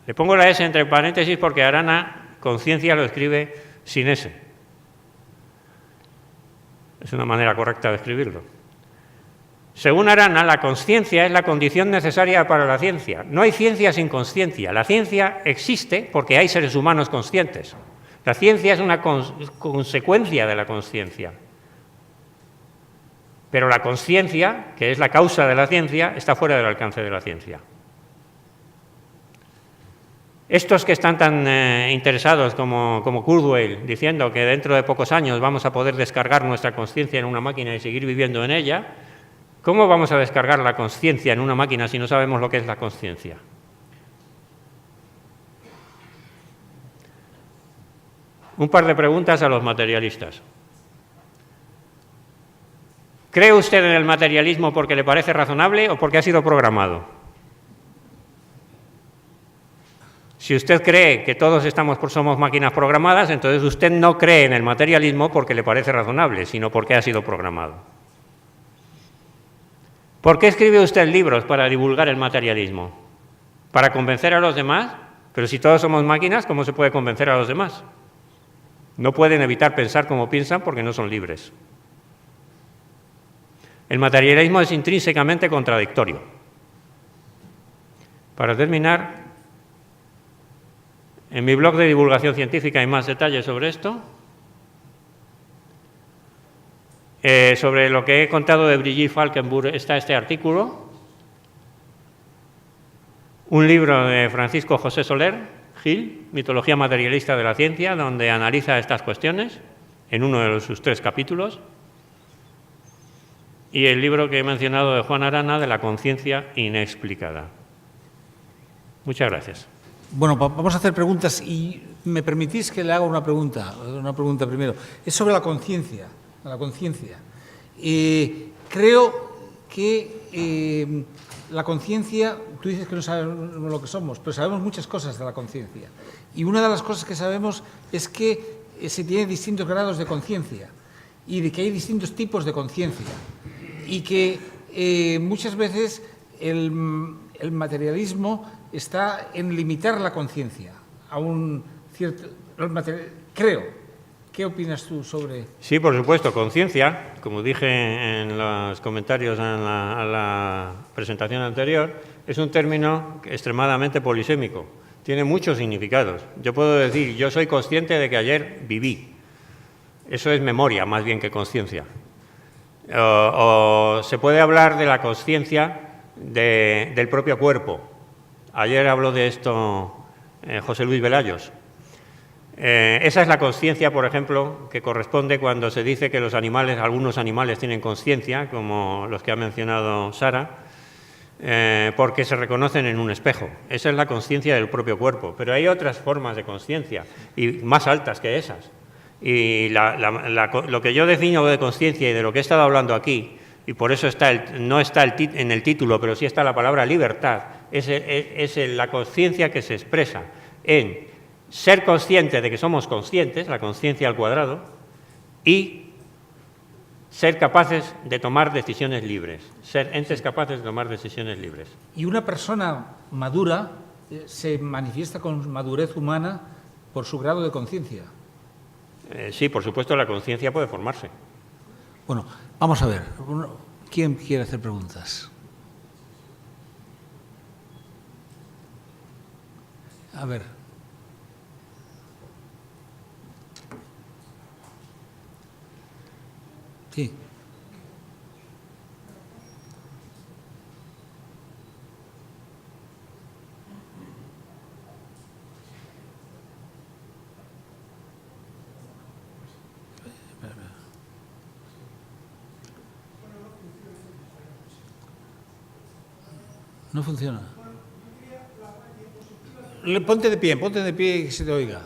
Le pongo la S entre paréntesis porque Arana conciencia lo escribe sin S. Es una manera correcta de escribirlo. Según Arana, la conciencia es la condición necesaria para la ciencia. No hay ciencia sin conciencia. La ciencia existe porque hay seres humanos conscientes. La ciencia es una consecuencia de la conciencia. Pero la conciencia, que es la causa de la ciencia, está fuera del alcance de la ciencia. Estos que están tan interesados como Kurzweil, diciendo que dentro de pocos años vamos a poder descargar nuestra conciencia en una máquina y seguir viviendo en ella, ¿cómo vamos a descargar la conciencia en una máquina si no sabemos lo que es la conciencia? Un par de preguntas a los materialistas. ¿Cree usted en el materialismo porque le parece razonable o porque ha sido programado? Si usted cree que todos somos máquinas programadas, entonces usted no cree en el materialismo porque le parece razonable, sino porque ha sido programado. ¿Por qué escribe usted libros para divulgar el materialismo? ¿Para convencer a los demás? Pero si todos somos máquinas, ¿cómo se puede convencer a los demás? No pueden evitar pensar como piensan porque no son libres. El materialismo es intrínsecamente contradictorio. Para terminar, en mi blog de divulgación científica hay más detalles sobre esto. Sobre lo que he contado de Brigitte Falkenburg está este artículo. Un libro de Francisco José Soler, Gil, Mitología materialista de la ciencia, donde analiza estas cuestiones en uno de sus 3 capítulos. Y el libro que he mencionado de Juan Arana, de la conciencia inexplicada. Muchas gracias. Bueno, vamos a hacer preguntas y me permitís que le haga una pregunta primero. Es sobre la conciencia. Creo que la conciencia, tú dices que no sabemos lo que somos, pero sabemos muchas cosas de la conciencia. Y una de las cosas que sabemos es que se tiene distintos grados de conciencia y de que hay distintos tipos de conciencia. Y que muchas veces el materialismo está en limitar la conciencia a un cierto... Creo. ¿Qué opinas tú sobre...? Sí, por supuesto, conciencia, como dije en los comentarios a la presentación anterior, es un término extremadamente polisémico. Tiene muchos significados. Yo puedo decir, yo soy consciente de que ayer viví. Eso es memoria más bien que conciencia. O se puede hablar de la conciencia del propio cuerpo. Ayer habló de esto José Luis Velayos. Esa es la conciencia, por ejemplo, que corresponde cuando se dice que algunos animales tienen conciencia, como los que ha mencionado Sara, porque se reconocen en un espejo. Esa es la conciencia del propio cuerpo. Pero hay otras formas de conciencia, y más altas que esas. Y lo que yo defino de conciencia y de lo que he estado hablando aquí y por eso no está en el título, pero sí está la palabra libertad, es la conciencia que se expresa en ser consciente de que somos conscientes, la conciencia al cuadrado, y ser capaces de tomar decisiones libres, ser entes capaces de tomar decisiones libres. Y una persona madura se manifiesta con madurez humana por su grado de conciencia. Sí, por supuesto, la conciencia puede formarse. Bueno, vamos a ver. ¿Quién quiere hacer preguntas? A ver. Sí. No funciona. Ponte de pie y que se te oiga.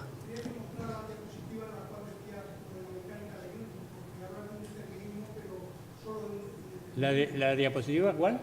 ¿La diapositiva cuál?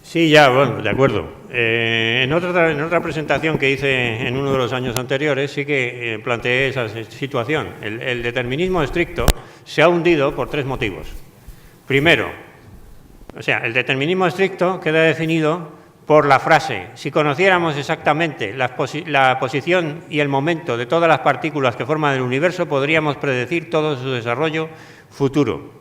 Sí, ya, bueno, de acuerdo. En otra presentación que hice en uno de los años anteriores sí que planteé esa situación. El determinismo estricto se ha hundido por tres motivos. Primero, el determinismo estricto queda definido por la frase: si conociéramos exactamente la posición y el momento de todas las partículas que forman el universo, podríamos predecir todo su desarrollo futuro,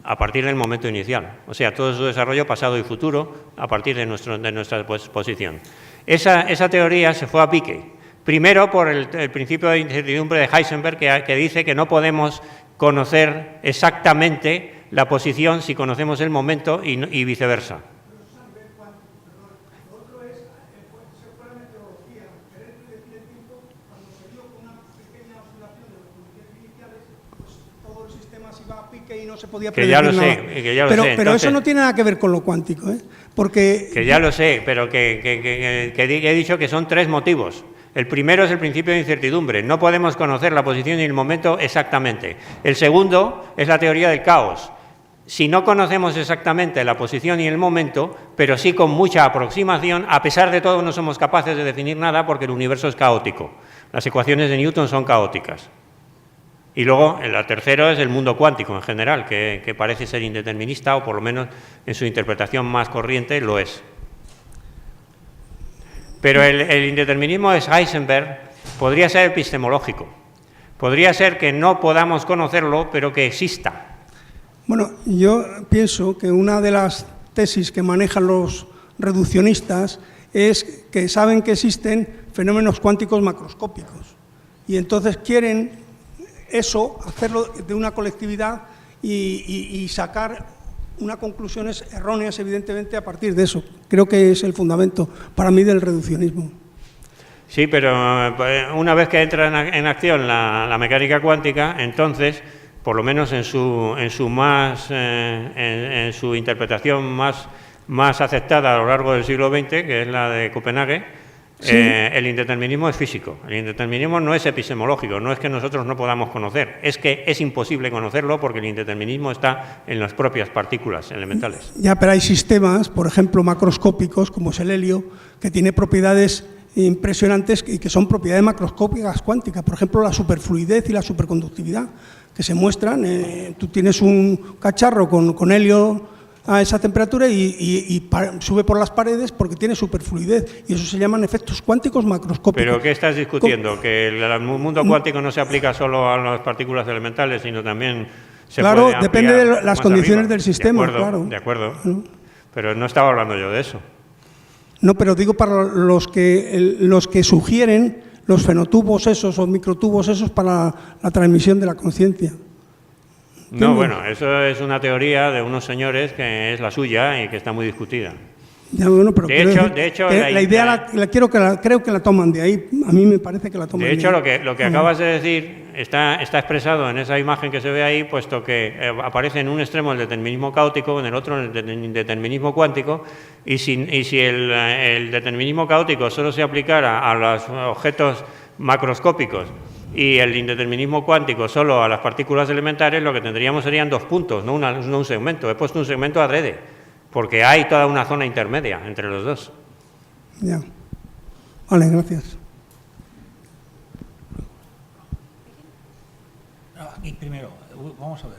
a partir del momento inicial, todo su desarrollo pasado y futuro a partir de nuestra posición. Esa teoría se fue a pique, primero por el principio de incertidumbre de Heisenberg, que dice que no podemos conocer exactamente la posición si conocemos el momento y viceversa. Y no se podía predecir nada. Pero entonces, eso no tiene nada que ver con lo cuántico, ¿eh? Porque... Que ya lo sé, pero que he dicho que son tres motivos. El primero es el principio de incertidumbre. No podemos conocer la posición y el momento exactamente. El segundo es la teoría del caos. Si no conocemos exactamente la posición y el momento, pero sí con mucha aproximación, a pesar de todo no somos capaces de definir nada porque el universo es caótico. Las ecuaciones de Newton son caóticas. Y luego, el tercero es el mundo cuántico en general, que parece ser indeterminista, o por lo menos en su interpretación más corriente lo es. Pero el indeterminismo de Heisenberg podría ser epistemológico. Podría ser que no podamos conocerlo, pero que exista. Bueno, yo pienso que una de las tesis que manejan los reduccionistas es que saben que existen fenómenos cuánticos macroscópicos. Y entonces quieren eso, hacerlo de una colectividad y sacar unas conclusiones erróneas, evidentemente, a partir de eso. Creo que es el fundamento, para mí, del reduccionismo. Sí, pero una vez que entra en acción la mecánica cuántica, entonces, por lo menos en su interpretación más aceptada a lo largo del siglo XX, que es la de Copenhague, sí. El indeterminismo es físico. El indeterminismo no es epistemológico, no es que nosotros no podamos conocer, es que es imposible conocerlo porque el indeterminismo está en las propias partículas elementales. Ya, pero hay sistemas, por ejemplo, macroscópicos, como es el helio, que tiene propiedades impresionantes y que son propiedades macroscópicas cuánticas. Por ejemplo, la superfluidez y la superconductividad, que se muestran. Tú tienes un cacharro con helio a esa temperatura y sube por las paredes porque tiene superfluidez, y eso se llaman efectos cuánticos macroscópicos. ¿Pero qué estás discutiendo? ¿Que el mundo cuántico no se aplica solo a las partículas elementales, sino también se claro, puede ampliar depende de las más condiciones arriba? del sistema, De acuerdo, claro. de acuerdo. Pero no estaba hablando yo de eso. No, pero digo para los que sugieren los fenotubos esos o microtubos esos para la transmisión de la conciencia. No, bueno, eso es una teoría de unos señores que es la suya y que está muy discutida. Ya, bueno, pero De hecho, la idea creo que la toman de ahí. A mí me parece que la toman de hecho, ahí. lo que acabas de decir está expresado en esa imagen que se ve ahí, puesto que aparece en un extremo el determinismo caótico, en el otro el determinismo cuántico, y si el determinismo caótico solo se aplicara a los objetos macroscópicos y el indeterminismo cuántico solo a las partículas elementares, lo que tendríamos serían 2 puntos, no un segmento. He puesto un segmento adrede, porque hay toda una zona intermedia entre los dos. Ya. Vale, gracias. Aquí primero, vamos a ver.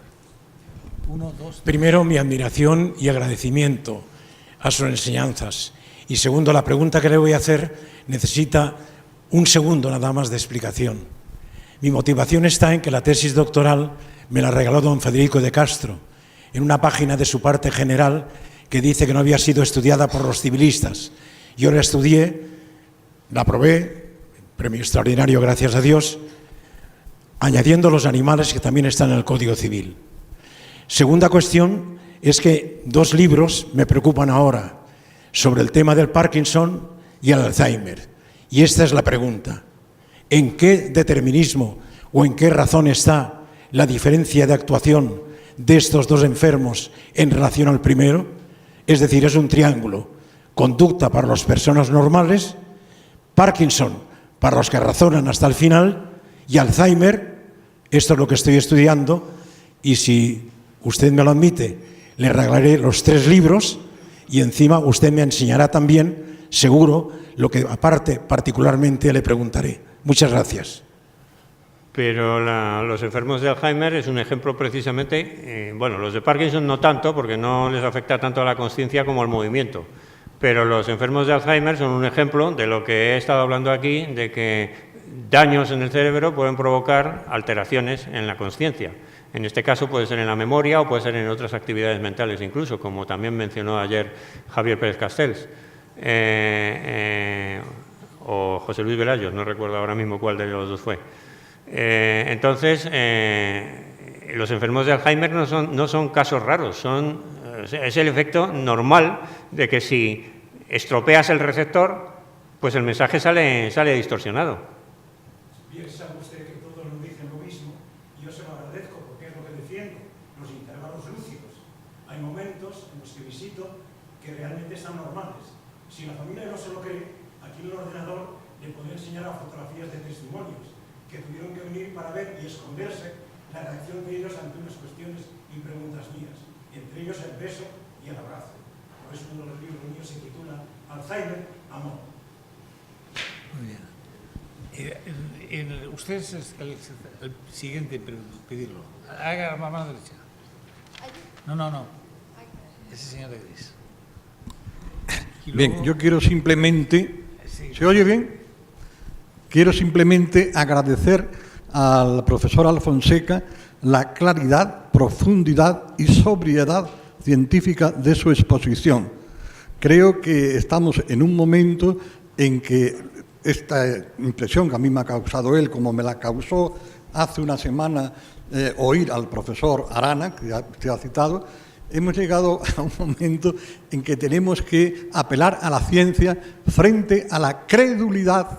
1, 2. Primero, mi admiración y agradecimiento a sus enseñanzas. Y segundo, la pregunta que le voy a hacer necesita un segundo nada más de explicación. Mi motivación está en que la tesis doctoral me la regaló don Federico de Castro, en una página de su parte general que dice que no había sido estudiada por los civilistas. Yo la estudié, la aprobé, premio extraordinario, gracias a Dios, añadiendo los animales que también están en el Código Civil. Segunda cuestión es que 2 libros me preocupan ahora sobre el tema del Parkinson y el Alzheimer. Y esta es la pregunta. ¿En qué determinismo o en qué razón está la diferencia de actuación de estos 2 enfermos en relación al primero? Es decir, es un triángulo. Conducta para las personas normales, Parkinson para los que razonan hasta el final, y Alzheimer, esto es lo que estoy estudiando, y si usted me lo admite, le regalaré los 3 libros y encima usted me enseñará también, seguro, lo que aparte particularmente le preguntaré. Muchas gracias. Pero los enfermos de Alzheimer es un ejemplo precisamente, bueno, los de Parkinson no tanto, porque no les afecta tanto a la conciencia como al movimiento, pero los enfermos de Alzheimer son un ejemplo de lo que he estado hablando aquí, de que daños en el cerebro pueden provocar alteraciones en la conciencia. En este caso puede ser en la memoria o puede ser en otras actividades mentales incluso, como también mencionó ayer Javier Pérez Castells. O José Luis Velayos, no recuerdo ahora mismo cuál de los 2 fue. Entonces, los enfermos de Alzheimer no son casos raros, es el efecto normal de que si estropeas el receptor, pues el mensaje sale distorsionado. Piensa usted que todos nos dicen lo mismo, y yo se lo agradezco porque es lo que defiendo, los intervalos lúcidos. Hay momentos en los que visito que realmente están normales. Si la familia no se lo cree, aquí en el ordenador le podría enseñar a fotografías de testimonios que tuvieron que venir para ver y esconderse la reacción de ellos ante unas cuestiones y preguntas mías, entre ellos el beso y el abrazo. Por eso uno de los libros míos se titula Alzheimer, Amor. Muy bien. Usted es el siguiente en pedirlo. Haga la mano derecha. No. Ese señor de gris. Bien, yo quiero simplemente... ¿Se oye bien? Quiero simplemente agradecer al profesor Alfonseca la claridad, profundidad y sobriedad científica de su exposición. Creo que estamos en un momento en que esta impresión que a mí me ha causado él, como me la causó hace una semana oír al profesor Arana, que ya se ha citado, hemos llegado a un momento en que tenemos que apelar a la ciencia frente a la credulidad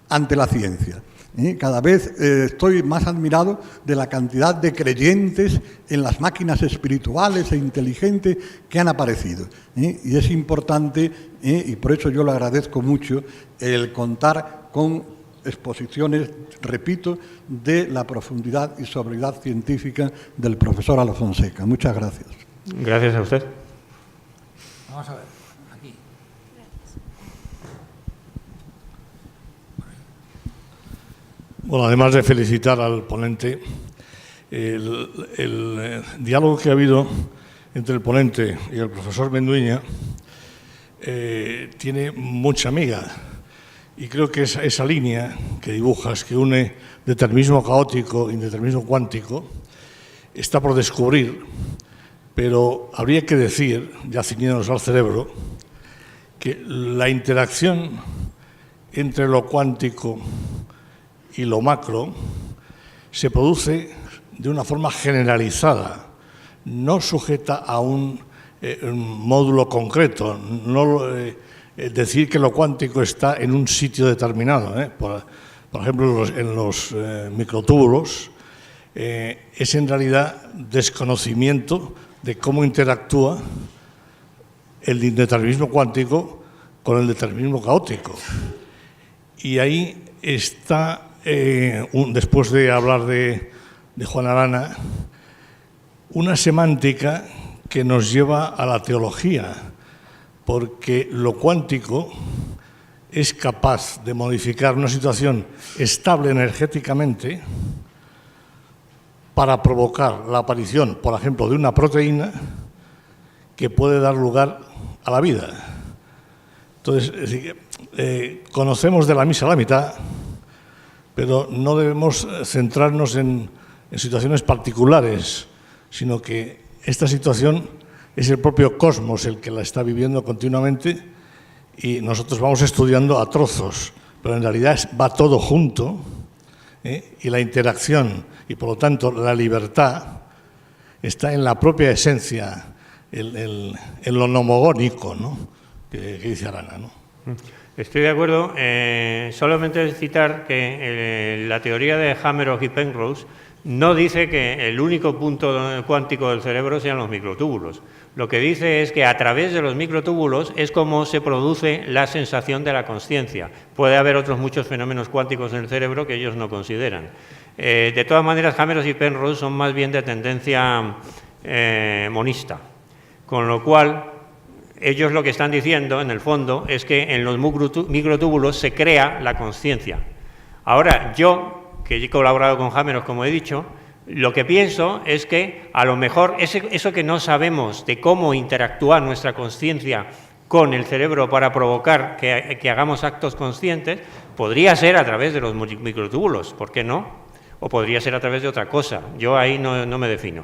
ante la ciencia. Cada vez estoy más admirado de la cantidad de creyentes en las máquinas espirituales e inteligentes que han aparecido. Y es importante, y por eso yo le agradezco mucho, el contar con exposiciones, repito, de la profundidad y sobriedad científica del profesor Alfonseca. Muchas gracias. Gracias a usted. Vamos a ver, aquí. Bueno, además de felicitar al ponente, el diálogo que ha habido entre el ponente y el profesor Menduiña tiene mucha miga. Y creo que esa línea que dibujas, que une determinismo caótico y determinismo cuántico, está por descubrir, pero habría que decir, ya ciñéndonos al cerebro, que la interacción entre lo cuántico y lo macro se produce de una forma generalizada, no sujeta a un módulo concreto, no decir que lo cuántico está en un sitio determinado. Por ejemplo, en los microtúbulos es en realidad desconocimiento de cómo interactúa el indeterminismo cuántico con el determinismo caótico. Y ahí está, después de hablar de Juan Arana, una semántica que nos lleva a la teología, porque lo cuántico es capaz de modificar una situación estable energéticamente para provocar la aparición, por ejemplo, de una proteína que puede dar lugar a la vida. Entonces, es decir, conocemos de la misa la mitad, pero no debemos centrarnos en situaciones particulares, sino que esta situación es el propio cosmos el que la está viviendo continuamente y nosotros vamos estudiando a trozos, pero en realidad va todo junto, y la interacción y por lo tanto la libertad está en la propia esencia, en lo nomogónico, ¿no? que dice Arana, ¿no? Estoy de acuerdo. Solamente citar que la teoría de Hameroff y Penrose no dice que el único punto cuántico del cerebro sean los microtúbulos. Lo que dice es que a través de los microtúbulos es como se produce la sensación de la consciencia. Puede haber otros muchos fenómenos cuánticos en el cerebro que ellos no consideran. De todas maneras, Hameroff y Penrose son más bien de tendencia monista, con lo cual ellos lo que están diciendo, en el fondo, es que en los microtúbulos se crea la consciencia. Ahora, yo, que he colaborado con Hameroff, como he dicho, lo que pienso es que a lo mejor eso que no sabemos de cómo interactuar nuestra consciencia con el cerebro para provocar que hagamos actos conscientes, podría ser a través de los microtúbulos, ¿por qué no? O podría ser a través de otra cosa. Yo ahí no me defino.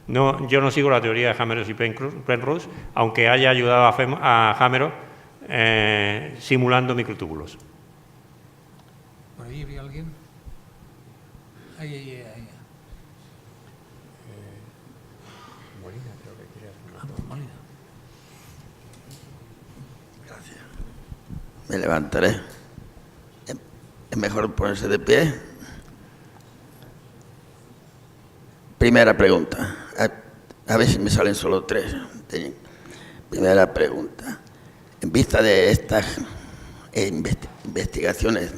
No, yo no sigo la teoría de Hameroff y Penrose, aunque haya ayudado a Hameroff simulando microtúbulos. ¿Por ahí había alguien? Ahí. Molina, creo que quería Molina. Gracias. Me levantaré. Es mejor ponerse de pie. Primera pregunta. A ver si me salen solo 3. Primera pregunta. En vista de estas investigaciones,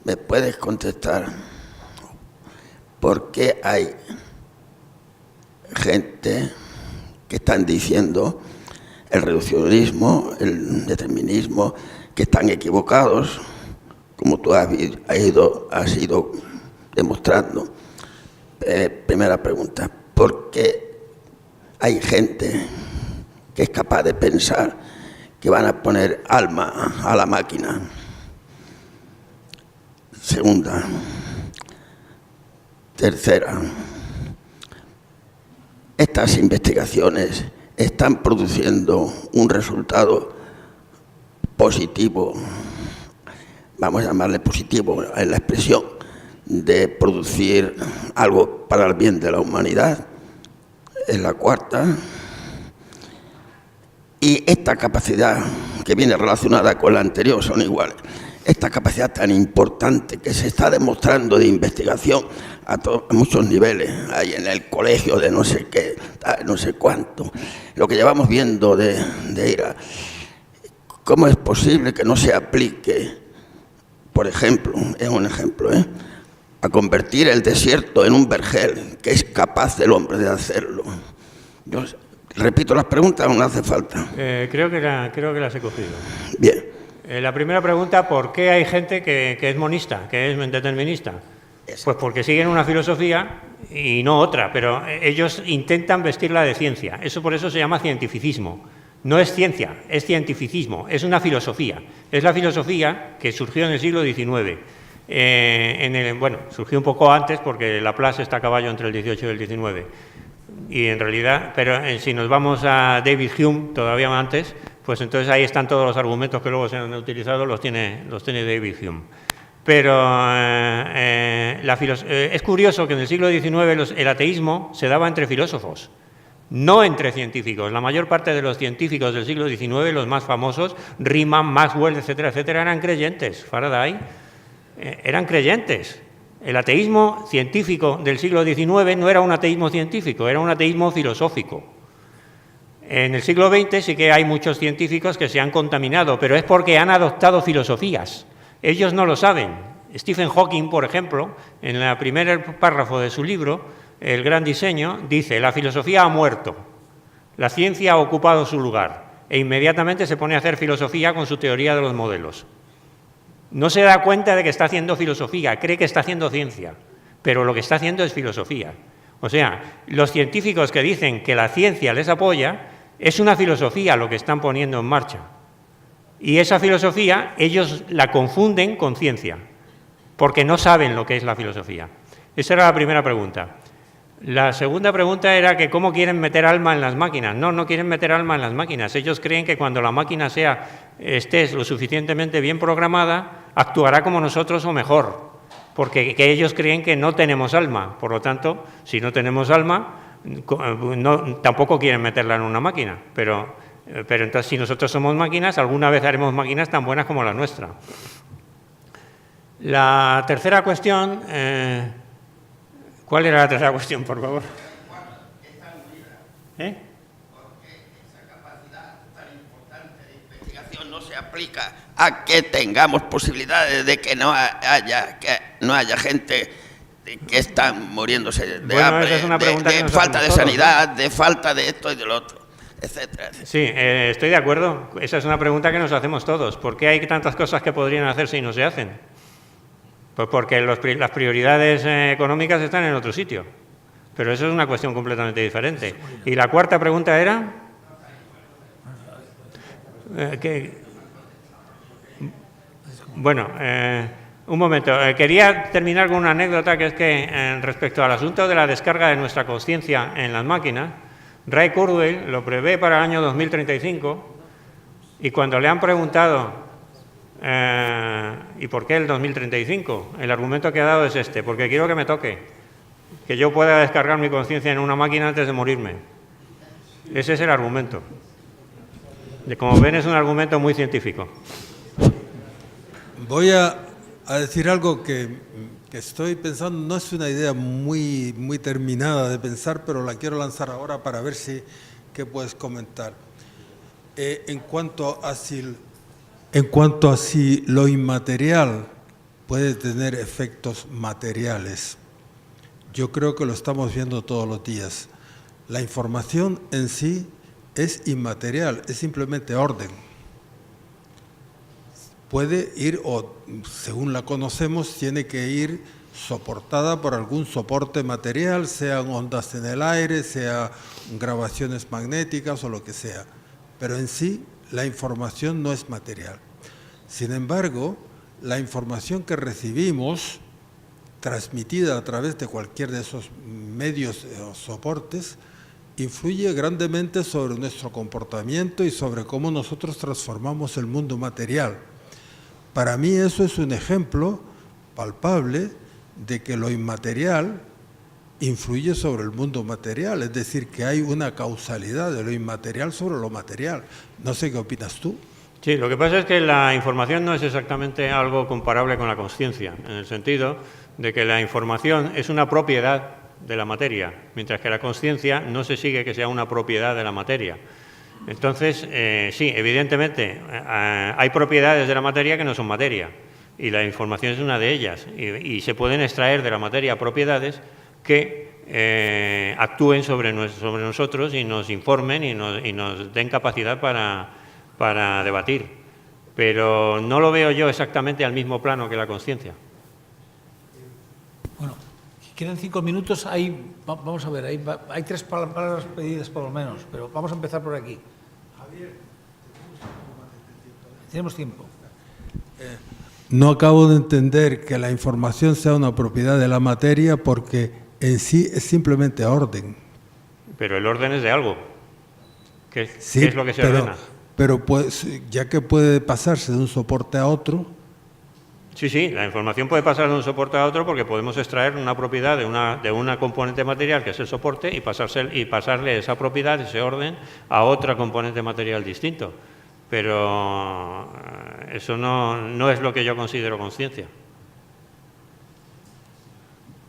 ¿me puedes contestar por qué hay gente que están diciendo el reduccionismo, el determinismo, que están equivocados, como tú has ido demostrando? Primera pregunta, ¿por qué hay gente que es capaz de pensar que van a poner alma a la máquina? Segunda. Tercera, estas investigaciones están produciendo un resultado positivo, vamos a llamarle positivo en la expresión, de producir algo para el bien de la humanidad. Es la cuarta. Y esta capacidad, que viene relacionada con la anterior, son iguales. Esta capacidad tan importante que se está demostrando de investigación a muchos niveles, hay en el colegio de no sé qué, no sé cuánto, lo que llevamos viendo de IRA, ¿cómo es posible que no se aplique, por ejemplo, es un ejemplo, a convertir el desierto en un vergel, que es capaz el hombre de hacerlo? Yo repito las preguntas, no hace falta. Creo que las he cogido. Bien. La primera pregunta, ¿por qué hay gente que es monista, que es determinista? Pues porque siguen una filosofía y no otra, pero ellos intentan vestirla de ciencia. Por eso se llama cientificismo. No es ciencia, es cientificismo, es una filosofía. Es la filosofía que surgió en el siglo XIX. Bueno, surgió un poco antes porque Laplace está a caballo entre el XVIII y el XIX. Y en realidad, pero si nos vamos a David Hume, todavía antes, pues entonces ahí están todos los argumentos que luego se han utilizado, los tiene David Hume. Pero es curioso que en el siglo XIX el ateísmo se daba entre filósofos, no entre científicos. La mayor parte de los científicos del siglo XIX, los más famosos, Riemann, Maxwell, etcétera, etcétera, eran creyentes. Faraday, eran creyentes. El ateísmo científico del siglo XIX no era un ateísmo científico, era un ateísmo filosófico. En el siglo XX sí que hay muchos científicos que se han contaminado, pero es porque han adoptado filosofías. Ellos no lo saben. Stephen Hawking, por ejemplo, en el primer párrafo de su libro, El gran diseño, dice: la filosofía ha muerto, la ciencia ha ocupado su lugar, e inmediatamente se pone a hacer filosofía con su teoría de los modelos. No se da cuenta de que está haciendo filosofía, cree que está haciendo ciencia, pero lo que está haciendo es filosofía. O sea, los científicos que dicen que la ciencia les apoya, es una filosofía lo que están poniendo en marcha. Y esa filosofía ellos la confunden con ciencia, porque no saben lo que es la filosofía. Esa era la primera pregunta. La segunda pregunta era que cómo quieren meter alma en las máquinas. No quieren meter alma en las máquinas. Ellos creen que cuando la máquina esté lo suficientemente bien programada, actuará como nosotros o mejor, porque ellos creen que no tenemos alma. Por lo tanto, si no tenemos alma, tampoco quieren meterla en una máquina. Pero entonces, si nosotros somos máquinas, alguna vez haremos máquinas tan buenas como la nuestra. La tercera cuestión... ¿Cuál era la tercera cuestión, por favor? ¿Por qué esa capacidad tan importante de investigación no se aplica a que tengamos posibilidades de que no haya gente que está muriéndose de hambre, esa es una pregunta de falta de sanidad, de falta de esto y de lo otro, etcétera, etcétera? Sí, estoy de acuerdo. Esa es una pregunta que nos hacemos todos. ¿Por qué hay tantas cosas que podrían hacerse y no se hacen? Pues porque las prioridades económicas están en otro sitio. Pero eso es una cuestión completamente diferente. Y la cuarta pregunta era... Bueno, un momento. Quería terminar con una anécdota, que es que respecto al asunto de la descarga de nuestra conciencia en las máquinas, Ray Kurzweil lo prevé para el año 2035, y cuando le han preguntado... ¿y por qué el 2035? El argumento que ha dado es este: porque quiero que me toque, que yo pueda descargar mi conciencia en una máquina antes de morirme. Ese es el argumento. Como ven, es un argumento muy científico. Voy a decir algo que estoy pensando, no es una idea muy terminada de pensar, pero la quiero lanzar ahora para ver qué puedes comentar. En cuanto a si lo inmaterial puede tener efectos materiales, yo creo que lo estamos viendo todos los días. La información en sí es inmaterial, es simplemente orden. Puede ir, o según la conocemos, tiene que ir soportada por algún soporte material, sean ondas en el aire, sean grabaciones magnéticas o lo que sea. Pero en sí, la información no es material. Sin embargo, la información que recibimos, transmitida a través de cualquier de esos medios o soportes, influye grandemente sobre nuestro comportamiento y sobre cómo nosotros transformamos el mundo material. Para mí eso es un ejemplo palpable de que lo inmaterial influye sobre el mundo material, es decir, que hay una causalidad de lo inmaterial sobre lo material. No sé qué opinas tú. Sí, lo que pasa es que la información no es exactamente algo comparable con la consciencia, en el sentido de que la información es una propiedad de la materia, mientras que la consciencia no se sigue que sea una propiedad de la materia. Entonces, sí, evidentemente, hay propiedades de la materia que no son materia, y la información es una de ellas, y se pueden extraer de la materia propiedades que actúen sobre nosotros y nos informen y nos den capacidad para debatir. Pero no lo veo yo exactamente al mismo plano que la consciencia. Quedan 5 minutos. Vamos a ver, hay 3 palabras pedidas por lo menos, pero vamos a empezar por aquí. Javier, tenemos tiempo. No acabo de entender que la información sea una propiedad de la materia porque en sí es simplemente orden. Pero el orden es de algo. ¿Qué Sí, es lo que se ordena? Pero pues, ya que puede pasarse de un soporte a otro, Sí, la información puede pasar de un soporte a otro porque podemos extraer una propiedad de una componente material que es el soporte y pasarle esa propiedad, ese orden, a otra componente material distinto. Pero eso no es lo que yo considero conciencia.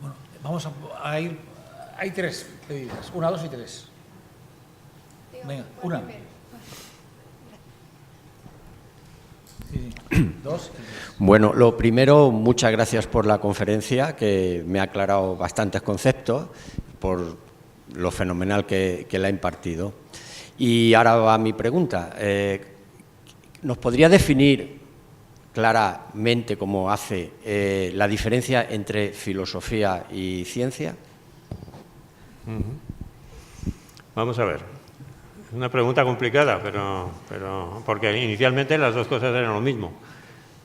Bueno, vamos a ir. Hay 3 pedidas, 1, 2 y 3. Venga, una. Sí, 2 y 3. Bueno, lo primero, muchas gracias por la conferencia, que me ha aclarado bastantes conceptos, por lo fenomenal que la ha impartido. Y ahora va mi pregunta. ¿Nos podría definir claramente, como hace, la diferencia entre filosofía y ciencia? Vamos a ver. Es una pregunta complicada, pero porque inicialmente las dos cosas eran lo mismo.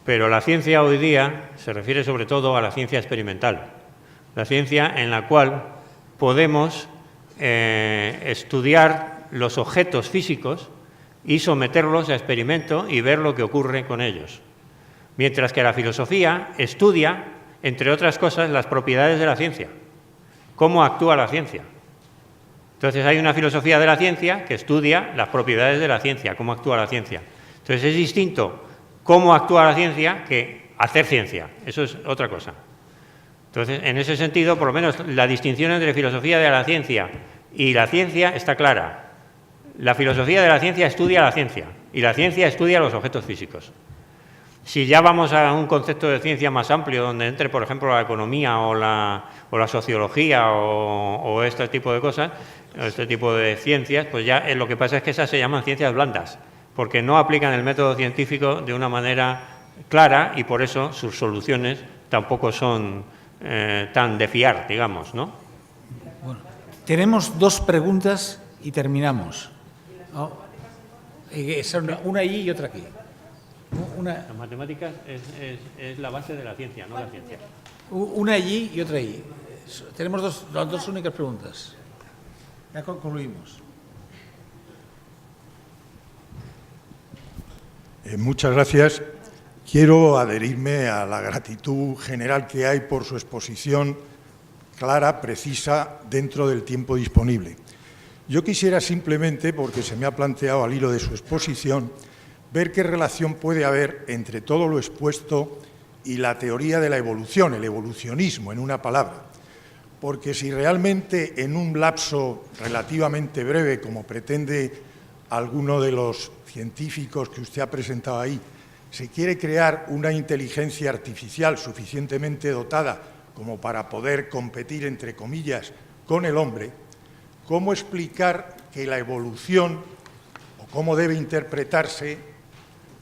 Pero la ciencia hoy día se refiere sobre todo a la ciencia experimental, la ciencia en la cual podemos estudiar los objetos físicos y someterlos a experimento y ver lo que ocurre con ellos. Mientras que la filosofía estudia, entre otras cosas, las propiedades de la ciencia, cómo actúa la ciencia. Entonces hay una filosofía de la ciencia que estudia las propiedades de la ciencia, cómo actúa la ciencia. Entonces es distinto cómo actúa la ciencia que hacer ciencia, eso es otra cosa. Entonces, en ese sentido, por lo menos la distinción entre filosofía de la ciencia y la ciencia está clara. La filosofía de la ciencia estudia la ciencia y la ciencia estudia los objetos físicos. Si ya vamos a un concepto de ciencia más amplio, donde entre, por ejemplo, la economía o la sociología o este tipo de cosas, este tipo de ciencias, pues ya lo que pasa es que esas se llaman ciencias blandas, porque no aplican el método científico de una manera clara y por eso sus soluciones tampoco son tan de fiar, digamos, ¿no? Bueno, tenemos 2 preguntas y terminamos. ¿No? Una allí y otra aquí. Las matemáticas es la base de la ciencia, no la ciencia. Una allí y otra allí. Tenemos las 2 únicas preguntas. Ya concluimos. Muchas gracias. Quiero adherirme a la gratitud general que hay por su exposición clara, precisa, dentro del tiempo disponible. Yo quisiera simplemente, porque se me ha planteado al hilo de su exposición, ver qué relación puede haber entre todo lo expuesto y la teoría de la evolución, el evolucionismo, en una palabra. Porque si realmente en un lapso relativamente breve, como pretende alguno de los científicos que usted ha presentado ahí, se quiere crear una inteligencia artificial suficientemente dotada como para poder competir, entre comillas, con el hombre, ¿cómo explicar que la evolución, o cómo debe interpretarse,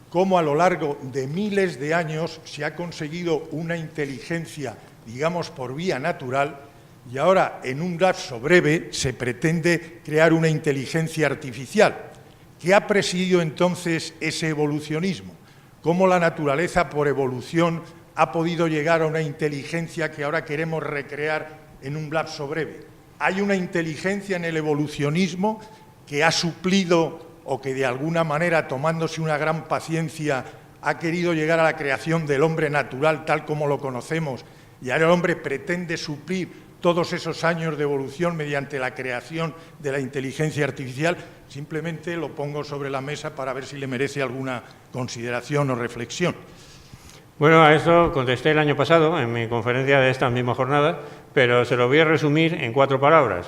cómo a lo largo de miles de años se ha conseguido una inteligencia, digamos, por vía natural, y ahora, en un lapso breve, se pretende crear una inteligencia artificial? ¿Qué ha presidido entonces ese evolucionismo? ¿Cómo la naturaleza, por evolución, ha podido llegar a una inteligencia que ahora queremos recrear en un lapso breve? ¿Hay una inteligencia en el evolucionismo que ha suplido o que de alguna manera, tomándose una gran paciencia, ha querido llegar a la creación del hombre natural tal como lo conocemos, y ahora el hombre pretende suplir todos esos años de evolución mediante la creación de la inteligencia artificial? Simplemente lo pongo sobre la mesa para ver si le merece alguna consideración o reflexión. Bueno, a eso contesté el año pasado en mi conferencia de esta misma jornada, pero se lo voy a resumir en 4 palabras.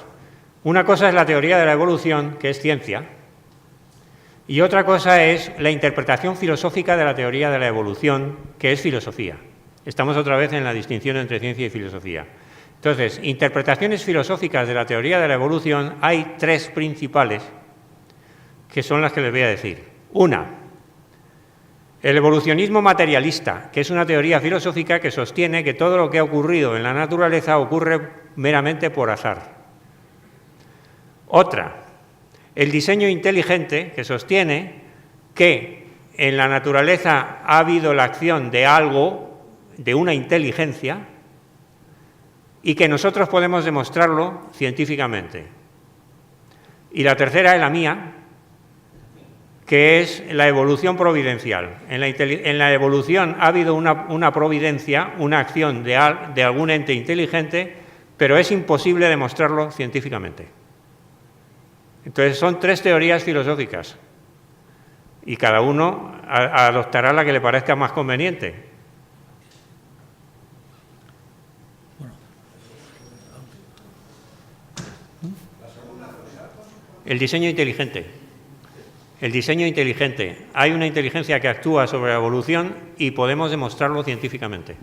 Una cosa es la teoría de la evolución, que es ciencia, y otra cosa es la interpretación filosófica de la teoría de la evolución, que es filosofía. Estamos otra vez en la distinción entre ciencia y filosofía. Entonces, interpretaciones filosóficas de la teoría de la evolución hay 3 principales, que son las que les voy a decir. Una, el evolucionismo materialista, que es una teoría filosófica que sostiene que todo lo que ha ocurrido en la naturaleza ocurre meramente por azar. Otra, el diseño inteligente, que sostiene que en la naturaleza ha habido la acción de algo, de una inteligencia, y que nosotros podemos demostrarlo científicamente. Y la tercera es la mía, que es la evolución providencial. En la evolución ha habido una providencia, una acción de algún ente inteligente, pero es imposible demostrarlo científicamente. Entonces son tres teorías filosóficas y cada uno adoptará la que le parezca más conveniente. El diseño inteligente. El diseño inteligente. Hay una inteligencia que actúa sobre la evolución y podemos demostrarlo científicamente.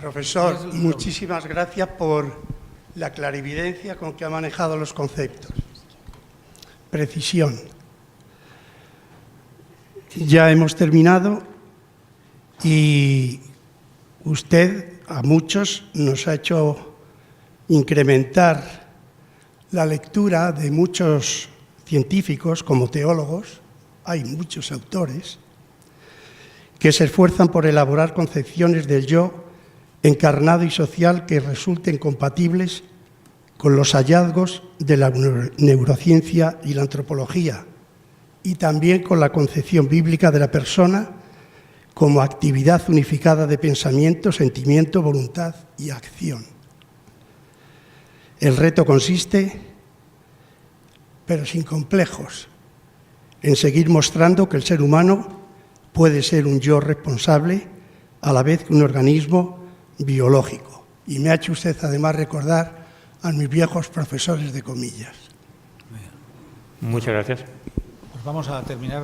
Profesor, muchísimas gracias por la clarividencia con que ha manejado los conceptos. Precisión. Ya hemos terminado y usted a muchos nos ha hecho incrementar la lectura de muchos científicos como teólogos, hay muchos autores, que se esfuerzan por elaborar concepciones del yo encarnado y social que resulten compatibles con los hallazgos de la neurociencia y la antropología, y también con la concepción bíblica de la persona como actividad unificada de pensamiento, sentimiento, voluntad y acción. El reto consiste, pero sin complejos, en seguir mostrando que el ser humano puede ser un yo responsable a la vez que un organismo biológico. Y me ha hecho usted además recordar a mis viejos profesores de comillas. Muchas gracias. Pues vamos a terminar